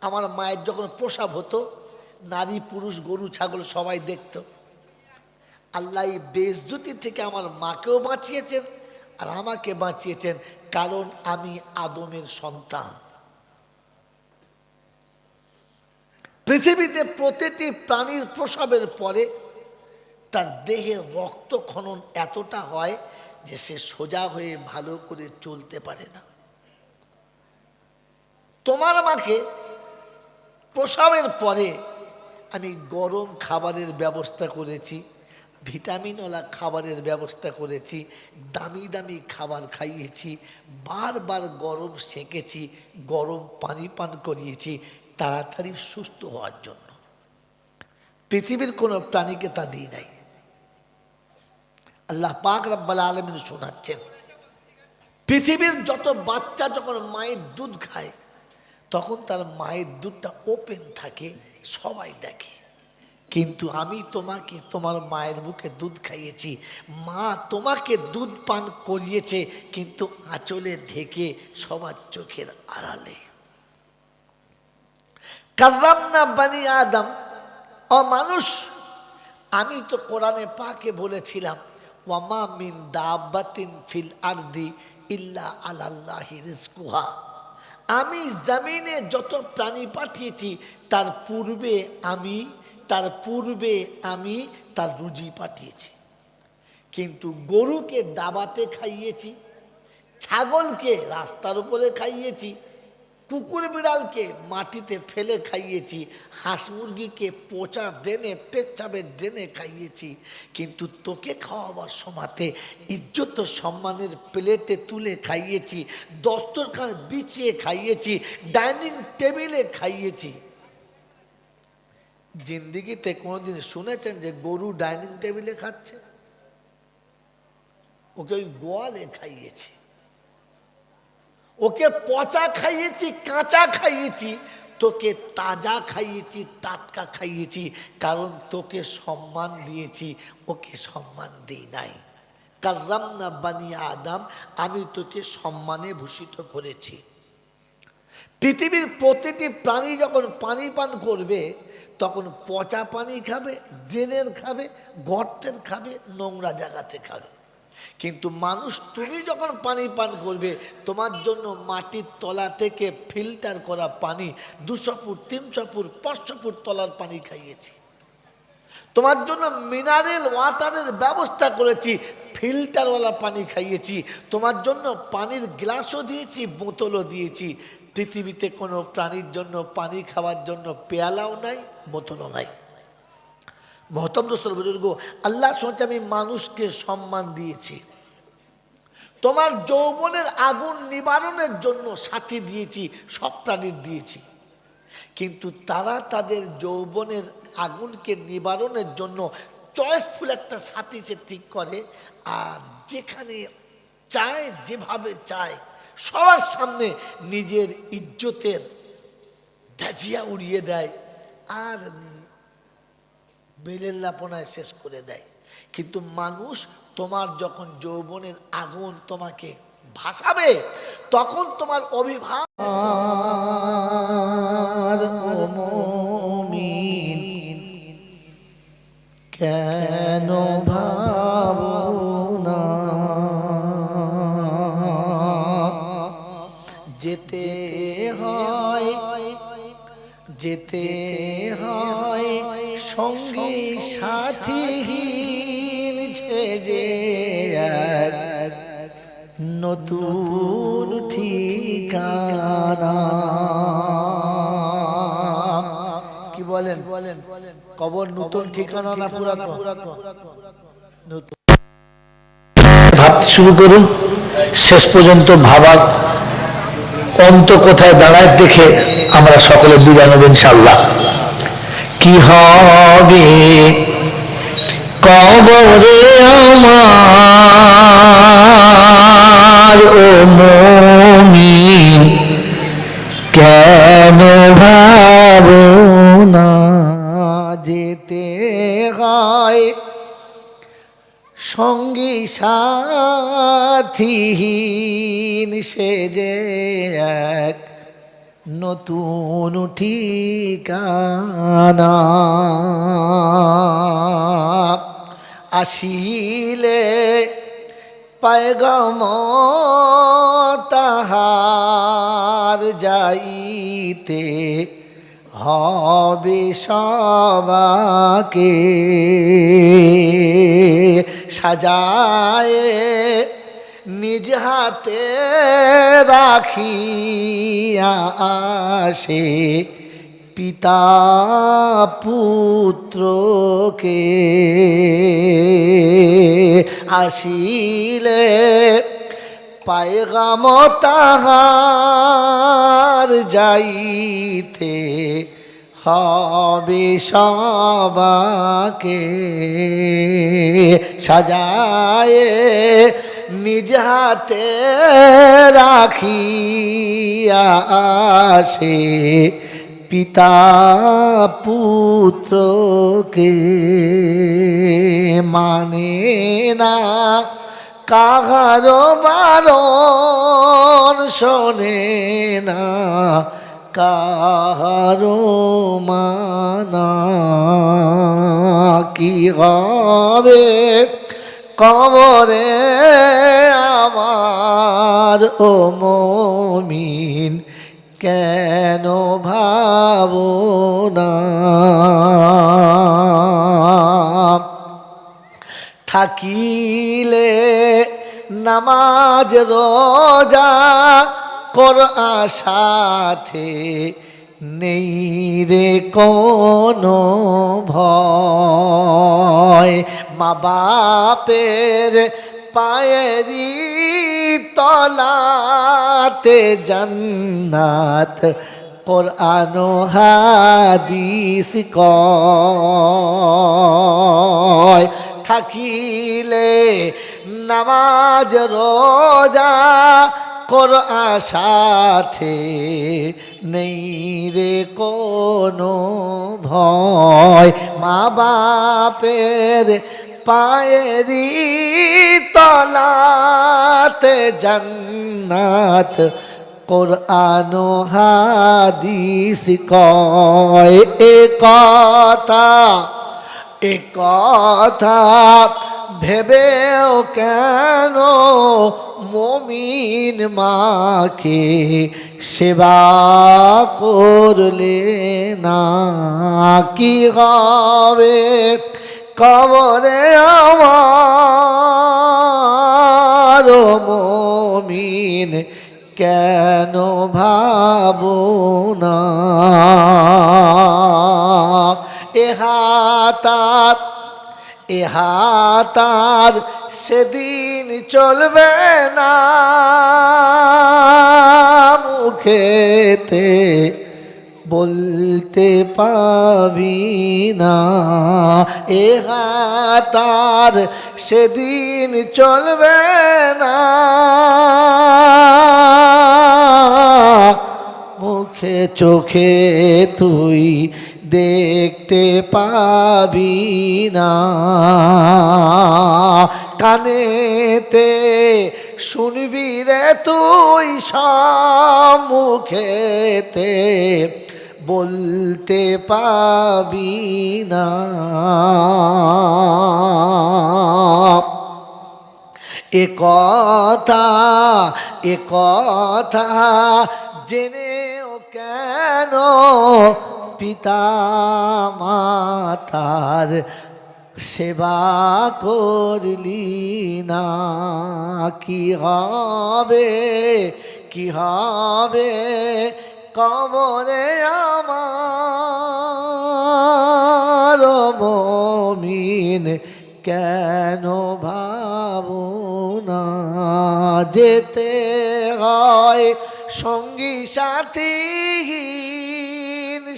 আমার মায়ের যখন প্রসব হতো, নারী পুরুষ গরু ছাগল সবাই দেখত। আল্লাহ এই বেইজ্জতি থেকে আমার মাকেও বাঁচিয়েছেন আর আমাকে বাঁচিয়েছেন, কারণ আমি আদমের সন্তান। পৃথিবীতে প্রতিটি প্রাণীর প্রসবের পরে তার দেহের রক্তক্ষরণ এতটা হয় যে সে সোজা হয়ে ভালো করে চলতে পারে না। তোমার মাকে প্রসবের পরে আমি গরম খাবারের ব্যবস্থা করেছি, ভিটামিনওয়ালা খাবারের ব্যবস্থা করেছি, দামি দামি খাবার খাইয়েছি, বারবার গরম সেঁকেছি, গরম পানি পান করিয়েছি, তাড়াতাড়ি সুস্থ হওয়ার জন্য। পৃথিবীর কোনো প্রাণীকে তা দিই নাই। আল্লাহ পাক রব্বুল আলামিন শোনাচ্ছেন, পৃথিবীর যত বাচ্চা যখন মায়ের দুধ খায়, তখন তার মায়ের দুধটা ওপেন থাকে, সবাই দেখে। কিন্তু আমি তোমাকে তোমার মায়ের বুকে দুধ খাইয়েছি, মা তোমাকে দুধ পান করিয়েছে, কিন্তু আঁচলে ঢেকে সবার চোখের আড়ালে। কাররামনা বানি আদম, ও মানুষ, আমি তো কোরআনে পাকে বলেছিলাম ওয়ামা মিন দাব্বাতিন ফিল আরদি ইল্লা আলাল্লাহি রিজকুহা, আমি জমিনে যত প্রাণী পাঠিয়েছি তার পূর্বে আমি তার রুজি পাঠিয়েছি। কিন্তু গরুকে ডাবাতে খাইয়েছি, ছাগলকে রাস্তার উপরে খাইয়েছি, কুকুর বিড়ালকে মাটিতে ফেলে খাইয়েছি, হাঁস মুরগিকে পচা ড্রেনে পেচ্ছাবের ড্রেনে খাইয়েছি। কিন্তু তোকে খাওয়াবার সময়তে ইজ্জত সম্মানের প্লেটে তুলে খাইয়েছি, দস্তরখান বিছিয়ে খাইয়েছি, ডাইনিং টেবিলে খাইয়েছি। জিন্দিগিতে কোনোদিন শুনেছেন যে গরু ডাইনিং টেবিলে খাচ্ছে? ওকে ওই গোয়ালে খাইয়েছি, ওকে পচা খাইয়েছি, কাঁচা খাইয়েছি, তোকে তাজা খাইয়েছি, টাটকা খাইয়েছি, কারণ তোকে সম্মান দিয়েছি, ওকে সম্মান দিই নাই। কাররামনা বানি আদম, আমি তোকে সম্মানে ভূষিত করেছি। পৃথিবীর প্রতিটি প্রাণী যখন পানি পান করবে তখন পচা পানি খাবে, ড্রেনের খাবে, গর্তের খাবে, নোংরা জায়গাতে খাবে। কিন্তু মানুষ, তুমি যখন পানি পান করবে তোমার জন্য মাটির তলা থেকে ফিল্টার করা পানি 200 ফুট 300 ফুট 500 ফুট তলার পানি খাইয়েছি। তোমার জন্য মিনারেল ওয়াটারের ব্যবস্থা করেছি, ফিল্টারওয়ালা পানি খাইয়েছি। তোমার জন্য পানির গ্লাসও দিয়েছি, বোতলও দিয়েছি। পৃথিবীতে কোনো প্রাণীর জন্য পানি খাওয়ার জন্য পেয়ালাও নাই, বোতলও নাই। মহতরম দোস্ত বুজুর্গ, আল্লাহ শুনছে আমি মানুষকে সম্মান দিয়েছি। তোমার যৌবনের আগুন নিবারণের জন্য সাথী দিয়েছি, সব প্রাণীর দিয়েছি। কিন্তু তারা তাদের যৌবনের আগুনকে নিবারণের জন্য চয়েসফুল একটা সাথী সে ঠিক করে, আর যেখানে চায় যেভাবে চায় সবার সামনে নিজের ইজ্জতের ধাজিয়া উড়িয়ে দেয় আর বেলের লাপনায় শেষ করে দেয়। কিন্তু মানুষ, তোমার যখন যৌবনের আগুন তোমাকে ভাসাবে তখন তোমার অভিভাবক কেন ভাবনা যেতে হয় সঙ্গী সাথীহীন ছেড়ে এক নতুন ঠিকানা। কি বলেন? কবর নতুন ঠিকানা না পুরাতন? নতুন। ভাবতে শুরু করুন, শেষ পর্যন্ত ভাবার অন্ত কোথায় দাঁড়ায় দেখে আমরা সকলে বিদায় নেব ইনশাআল্লাহ। কি হবে কবরে আমার ও মুমিন, কেন ভাবনা যেতে হয় সঙ্গী সাথীহীন সেজে এক নতুন ঠিকানা। আসিলে পায়গাম তাহার যাইতে হবে সবাকে সাজায় নিজ হাতে রাখিয়া আসে পিতা পুত্রকে। আসিলে পায়গাম তাহার যাইতে হবে সবাকে সাজায় নিজ হাতে রাখিয়া আসে পিতা পুত্রকে মানে না, কাহারো বারণ শোনে না, কাহারো মানা। কি হবে কবরে আমার ও মুমিন, কেন ভাবনা? থাকিলে নামাজ রোজা কোরআন সাথে, নেই রে কোনো ভয়। মা বাপের পায়েরি তলাতে জান্নাত, কোরআন হাদিস কয়। থাকিলে নামাজ রোজা কোরআন সাথে, নেই রে কোনো ভয়। মা বাপের পায়েরি তলাতে জান্নাত, কোরআন হাদিস কয়। এ কথা ভেবেও কেন মুমিন মাকে সেবা করলে না? কি হবে কবরে আমার মুমিন, কেন ভাবনা? এহাতার সেদিন চলবে না, মুখেতে বলতে পাবি না। এহাতার সেদিন চলবে না, মুখে চোখে তুই দেখতে পাবি না। কানেতে শুনবি রে তুই সম্মুখেতে, বলতে পাবি না। এ কথা জেনেও কেন পিতা মাতার সেবা করলি না? কি হবে কবরে আমার মুমিন, কেন ভাবনা? যেতে হয় সঙ্গী সাথীহীন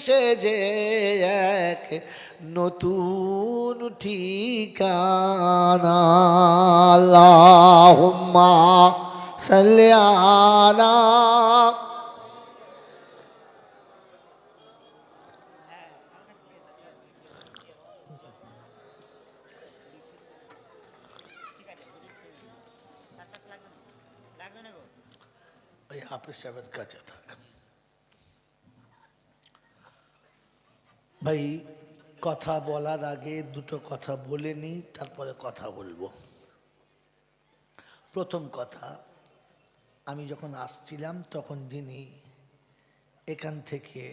সেজে এক নতুন ঠিকানা। আল্লাহুম্মা সাল্লি আলা। ওই হাফিজ সাহেবের কাছে থাক ভাই। কথা বলার আগে দুটো কথা বলে নিই, তারপরে কথা বলবো। প্রথম কথা, আমি যখন আসছিলাম তখন যিনি এখান থেকে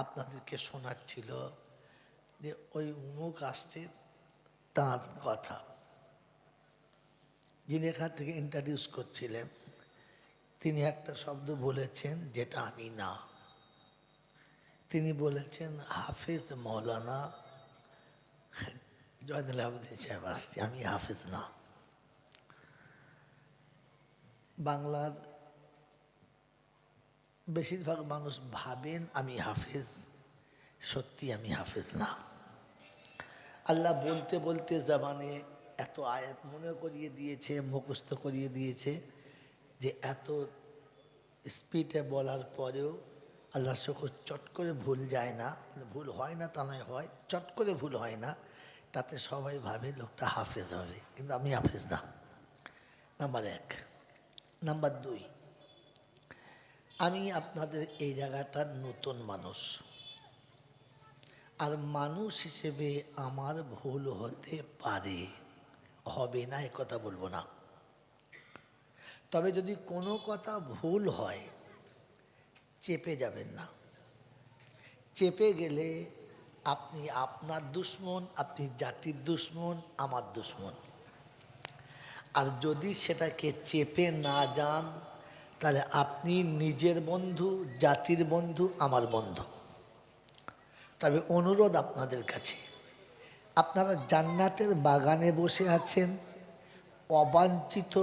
আপনাদেরকে শোনাচ্ছিল যে ওই মুখ আসছে, তার কথা যিনি এখান থেকে ইন্ট্রোডিউস করছিলেন, তিনি একটা শব্দ বলেছেন যেটা আমি না। তিনি বলেছেন হাফিজ মৌলানা জয়নুল আবেদিন সাহেব আসছে, আমি হাফিজ না। বাংলার বেশিরভাগ মানুষ ভাবেন আমি হাফিজ, সত্যি আমি হাফিজ না। আল্লাহ বলতে বলতে জবানে এত আয়াত মনে করিয়ে দিয়েছে, মুখস্থ করিয়ে দিয়েছে যে এত স্পিডে বলার পরেও আল্লাহর শুকর, চট করে ভুল যায় না, ভুল হয় না তা নয়, হয়, চট করে ভুল হয় না। তাতে সবাই ভাবে লোকটা হাফেজ হবে, কিন্তু আমি হাফেজ না। নাম্বার 1। নাম্বার 2, আমি আপনাদের এই জায়গাটার নতুন মানুষ, আর মানুষ হিসেবে আমার ভুল হতে পারে, হবে না এ কথা বলবো না। তবে যদি কোনো কথা ভুল হয়, চেপে যাবেন না। চেপে গেলে আপনি আপনার দুশ্মন, আপনি জাতির দুশ্মন, আমার দুশ্মন। আর যদি সেটাকে চেপে না যান, তাহলে আপনি নিজের বন্ধু, জাতির বন্ধু, আমার বন্ধু। তবে অনুরোধ আপনাদের কাছে, আপনারা জান্নাতের বাগানে বসে আছেন, অবাঞ্ছিত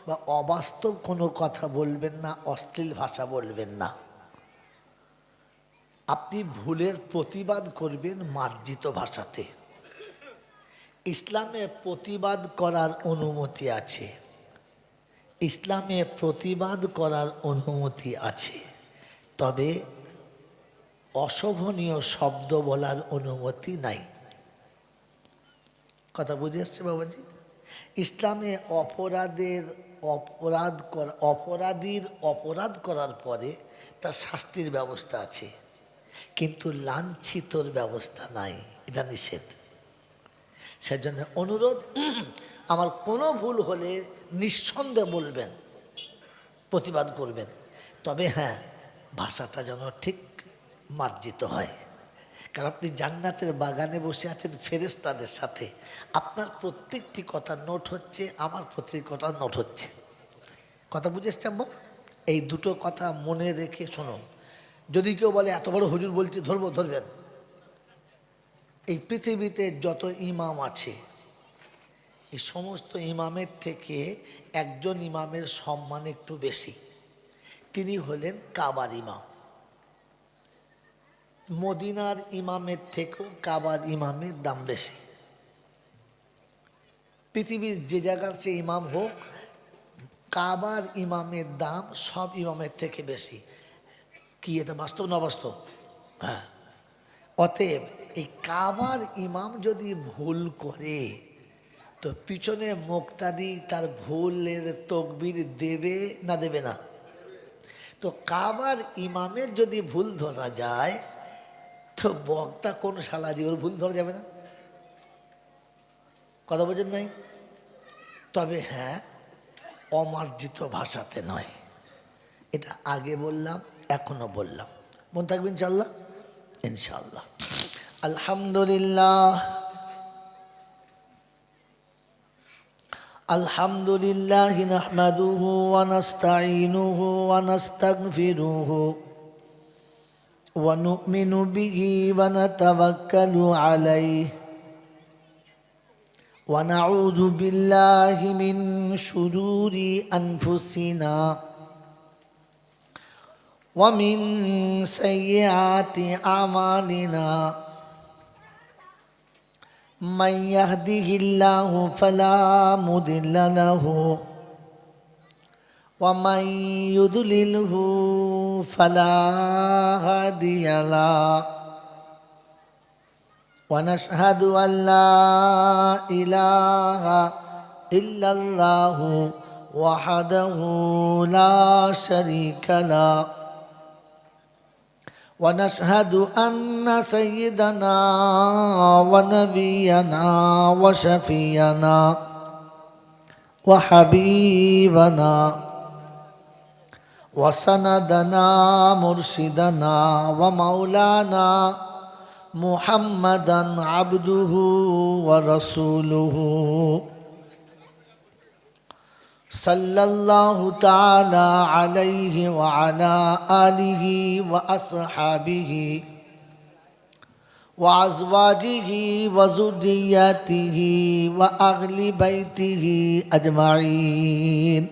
বা অবাস্তব কোনো কথা বলবেন না, অশ্লীল ভাষা বলবেন না। আপনি ভুলের প্রতিবাদ করবেন মার্জিত ভাষাতে। ইসলামে প্রতিবাদ করার অনুমতি আছে, ইসলামে প্রতিবাদ করার অনুমতি আছে, তবে অশোভনীয় শব্দ বলার অনুমতি নাই। কথা বুঝে এসছে বাবাজি? ইসলামে অপরাধীর অপরাধ করার পরে তার শাস্তির ব্যবস্থা আছে, কিন্তু লাঞ্ছিতর ব্যবস্থা নাই, এটা নিষেধ। সেজন্য অনুরোধ, আমার কোনো ভুল হলে নিঃসন্দেহে বলবেন, প্রতিবাদ করবেন, তবে হ্যাঁ, ভাষাটা যেন ঠিক মার্জিত হয়। কারণ আপনি জান্নাতের বাগানে বসে আছেন ফেরেশতাদের সাথে, আপনার প্রত্যেকটি কথা নোট হচ্ছে, আমার প্রত্যেকটি কথা নোট হচ্ছে। কথা বুঝে এসছেন? এই দুটো কথা মনে রেখে শোনো। যদি কেউ বলে এত বড় হুজুর বলছে ধরবেন, এই পৃথিবীতে যত ইমাম আছে, এই সমস্ত ইমামের থেকে একজন ইমামের সম্মান একটু বেশি, তিনি হলেন কাবার ইমাম। মদিনার ইমামের থেকেও কাবার ইমামের দাম বেশি। পৃথিবীর যে জায়গার সে ইমাম হোক, কাবার ইমামের দাম সব ইমামের থেকে বেশি। কি এটা বাস্তব না বাস্তব? হ্যাঁ। অতএব এই কাবার ইমাম যদি ভুল করে, তো পিছনে মুক্তাদি তার ভুলের তকবির দেবে না দেবে না? তো কাবার ইমামের যদি ভুল ধরা যায়, তো বক্তা কোন শালাজি, ওর ভুল ধরা যাবে না? কথা বোঝেন নাই? তবে হ্যাঁ, অমার্জিত ভাষাতে নয়। এটা আগে বললাম, এখনো বললাম, মন থাকবে ইনশাল্লাহ। ইনশাল্লাহ। আলহামদুলিল্লাহ, আলহামদুলিল্লাহ নাহমাদুহু ওয়া নাস্তাঈনুহু ওয়া নাস্তাগফিরুহু ওয়া নু'মিনু বিহি ওয়া নাতাওয়াক্কালু আলাইহি ওয়া নাউযু বিল্লাহি মিন শুরুরি আনফুসিনা ওয়া মিন সাইয়্যাতি আমালিনা। من يهده الله فلا مضل له ومن يضلله فلا هادي له ونشهد أن لا إله إلا الله وحده لا شريك له ونشهد أن سيدنا ونبينا وشفينا وحبيبنا وسندنا مرشدنا ومولانا محمدا عبده ورسوله صلى الله تعالى عليه وعلى آله وأصحابه وأزواجه وذرياته وأهل بيته أجمعين.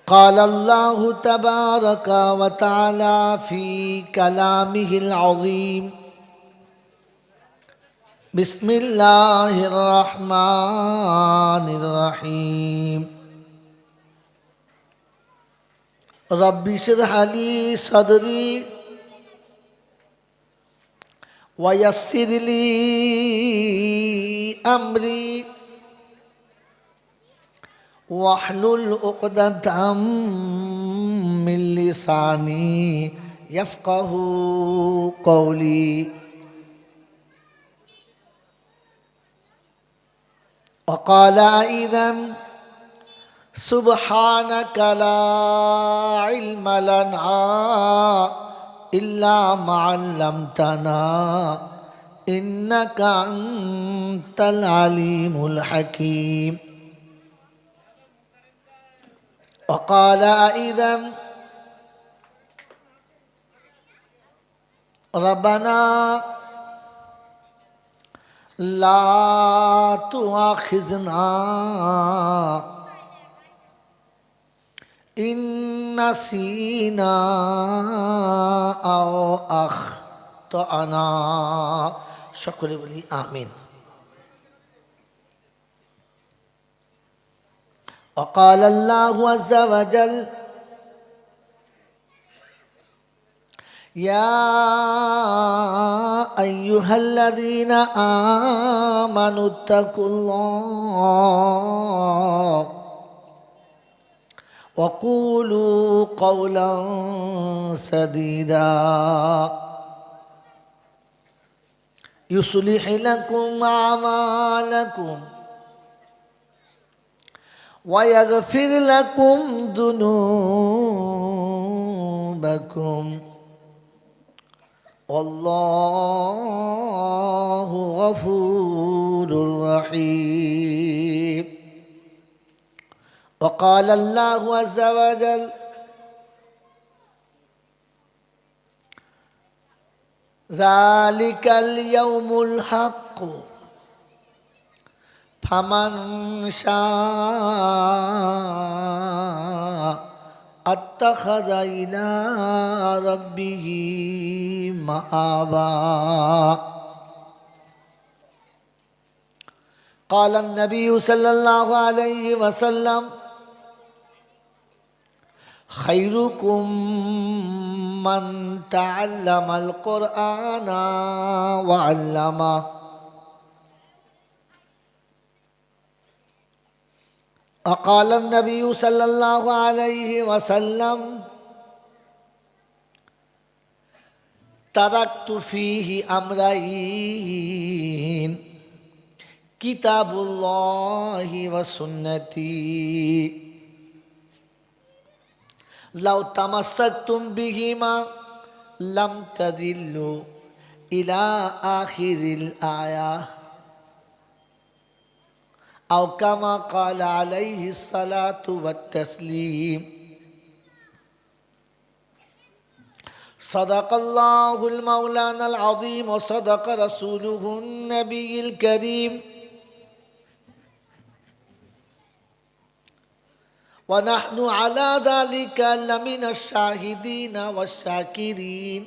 قال الله تبارك وتعالى في كلامه العظيم: بسم الله الرحمن الرحيم. रब्बि इश्रह ली सदरी वयस्सिर ली अम्री वाहलुल उक़दतम मिन लिसानी यफ़क़हू क़ौली। वक़ाल अय्ज़न सुब्हानक ला इल्म लना इल्ला मा अल्लमतना इन्नका अंतल अलीमुल हकीम। वक़ाल अय्ज़न रब्बना ला तुआखिज़ना इन नसीना औ अख़्तअना। সকলে বলি आमीन। وقال الله عز وجل يا أيها الذين آمنوا اتقوا الله وقولوا قولا سديدا يصلح لكم أعمالكم ويغفر لكم ذنوبكم والله غفور رحيم। وقال الله عز وجل ذلك اليوم الحق فمن شاء اتخذ إلى ربه مآبا۔ قال النبي صلى الله عليه وسلم خيركم من تعلم القرآن وعلمه وقال النبي صلى الله عليه وسلم تركت فيه أمرين كتاب الله وسنتي لو تمسكتم بهما لم تضلوا إلى آخر الآية أو كما قال عليه الصلاة والتسليم۔ صدق الله المولانا العظيم وصدق رسوله النبي الكريم ونحن على ذلك لمن الشاهدين والشاكرين۔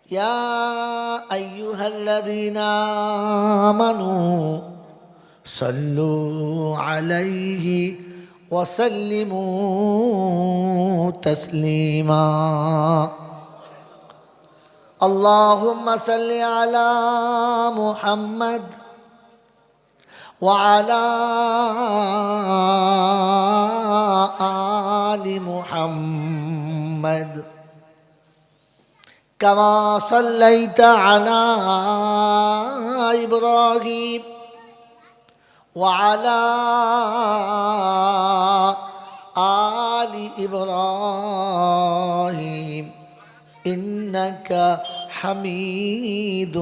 يا أيها الذين آمنوا صلوا عليه وسلموا تسليما۔ اللهم صل على محمد وعلى آل محمد كما صليت على إبراهيم وعلى آل إبراهيم إنك حميد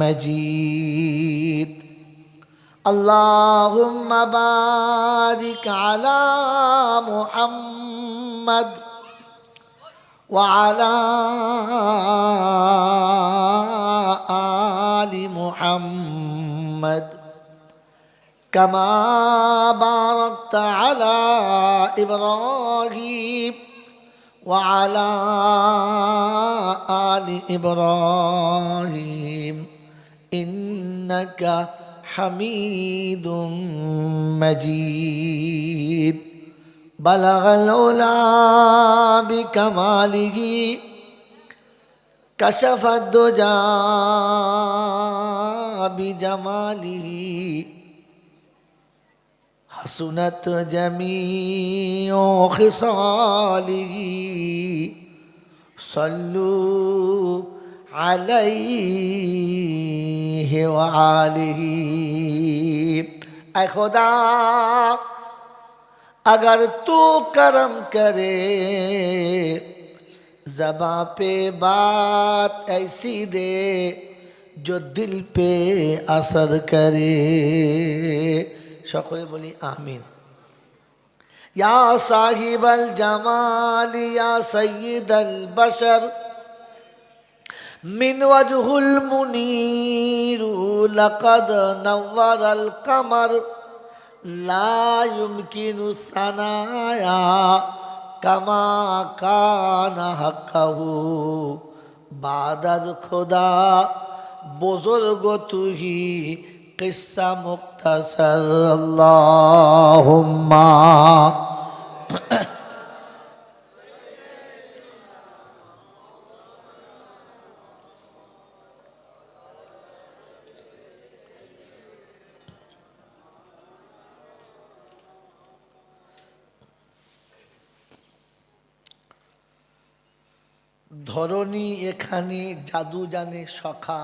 مجيد۔ اللهم بارك على محمد وعلى آل محمد كما باركت على إبراهيم وعلى آل إبراهيم إنك حميد مجيد۔ বালাগাল উলা বিকামালিহি কাশাফাদ দুজা বিজামালিহি হাসুনাত জামিউ খিসালিহি সল্লু আলাইহি ওয়া আলিহি। ऐ खुदा अगर तू करम करे ज़बां पे बात ऐसी दे जो दिल पे असर करे। সকলে বলি आमीन। या साहिबल जमाल या सय्यदल बशर मिन वजहुल मुनीरु लक़द नव्वरल कमर ला युमकिनु सनाया कमा कान हक़्क़हु बादर खुदा बुजुर्ग तू ही किस्सा मुख्तसर अल्लाहुम्मा। ধরণী এখানে জাদু জানে সখা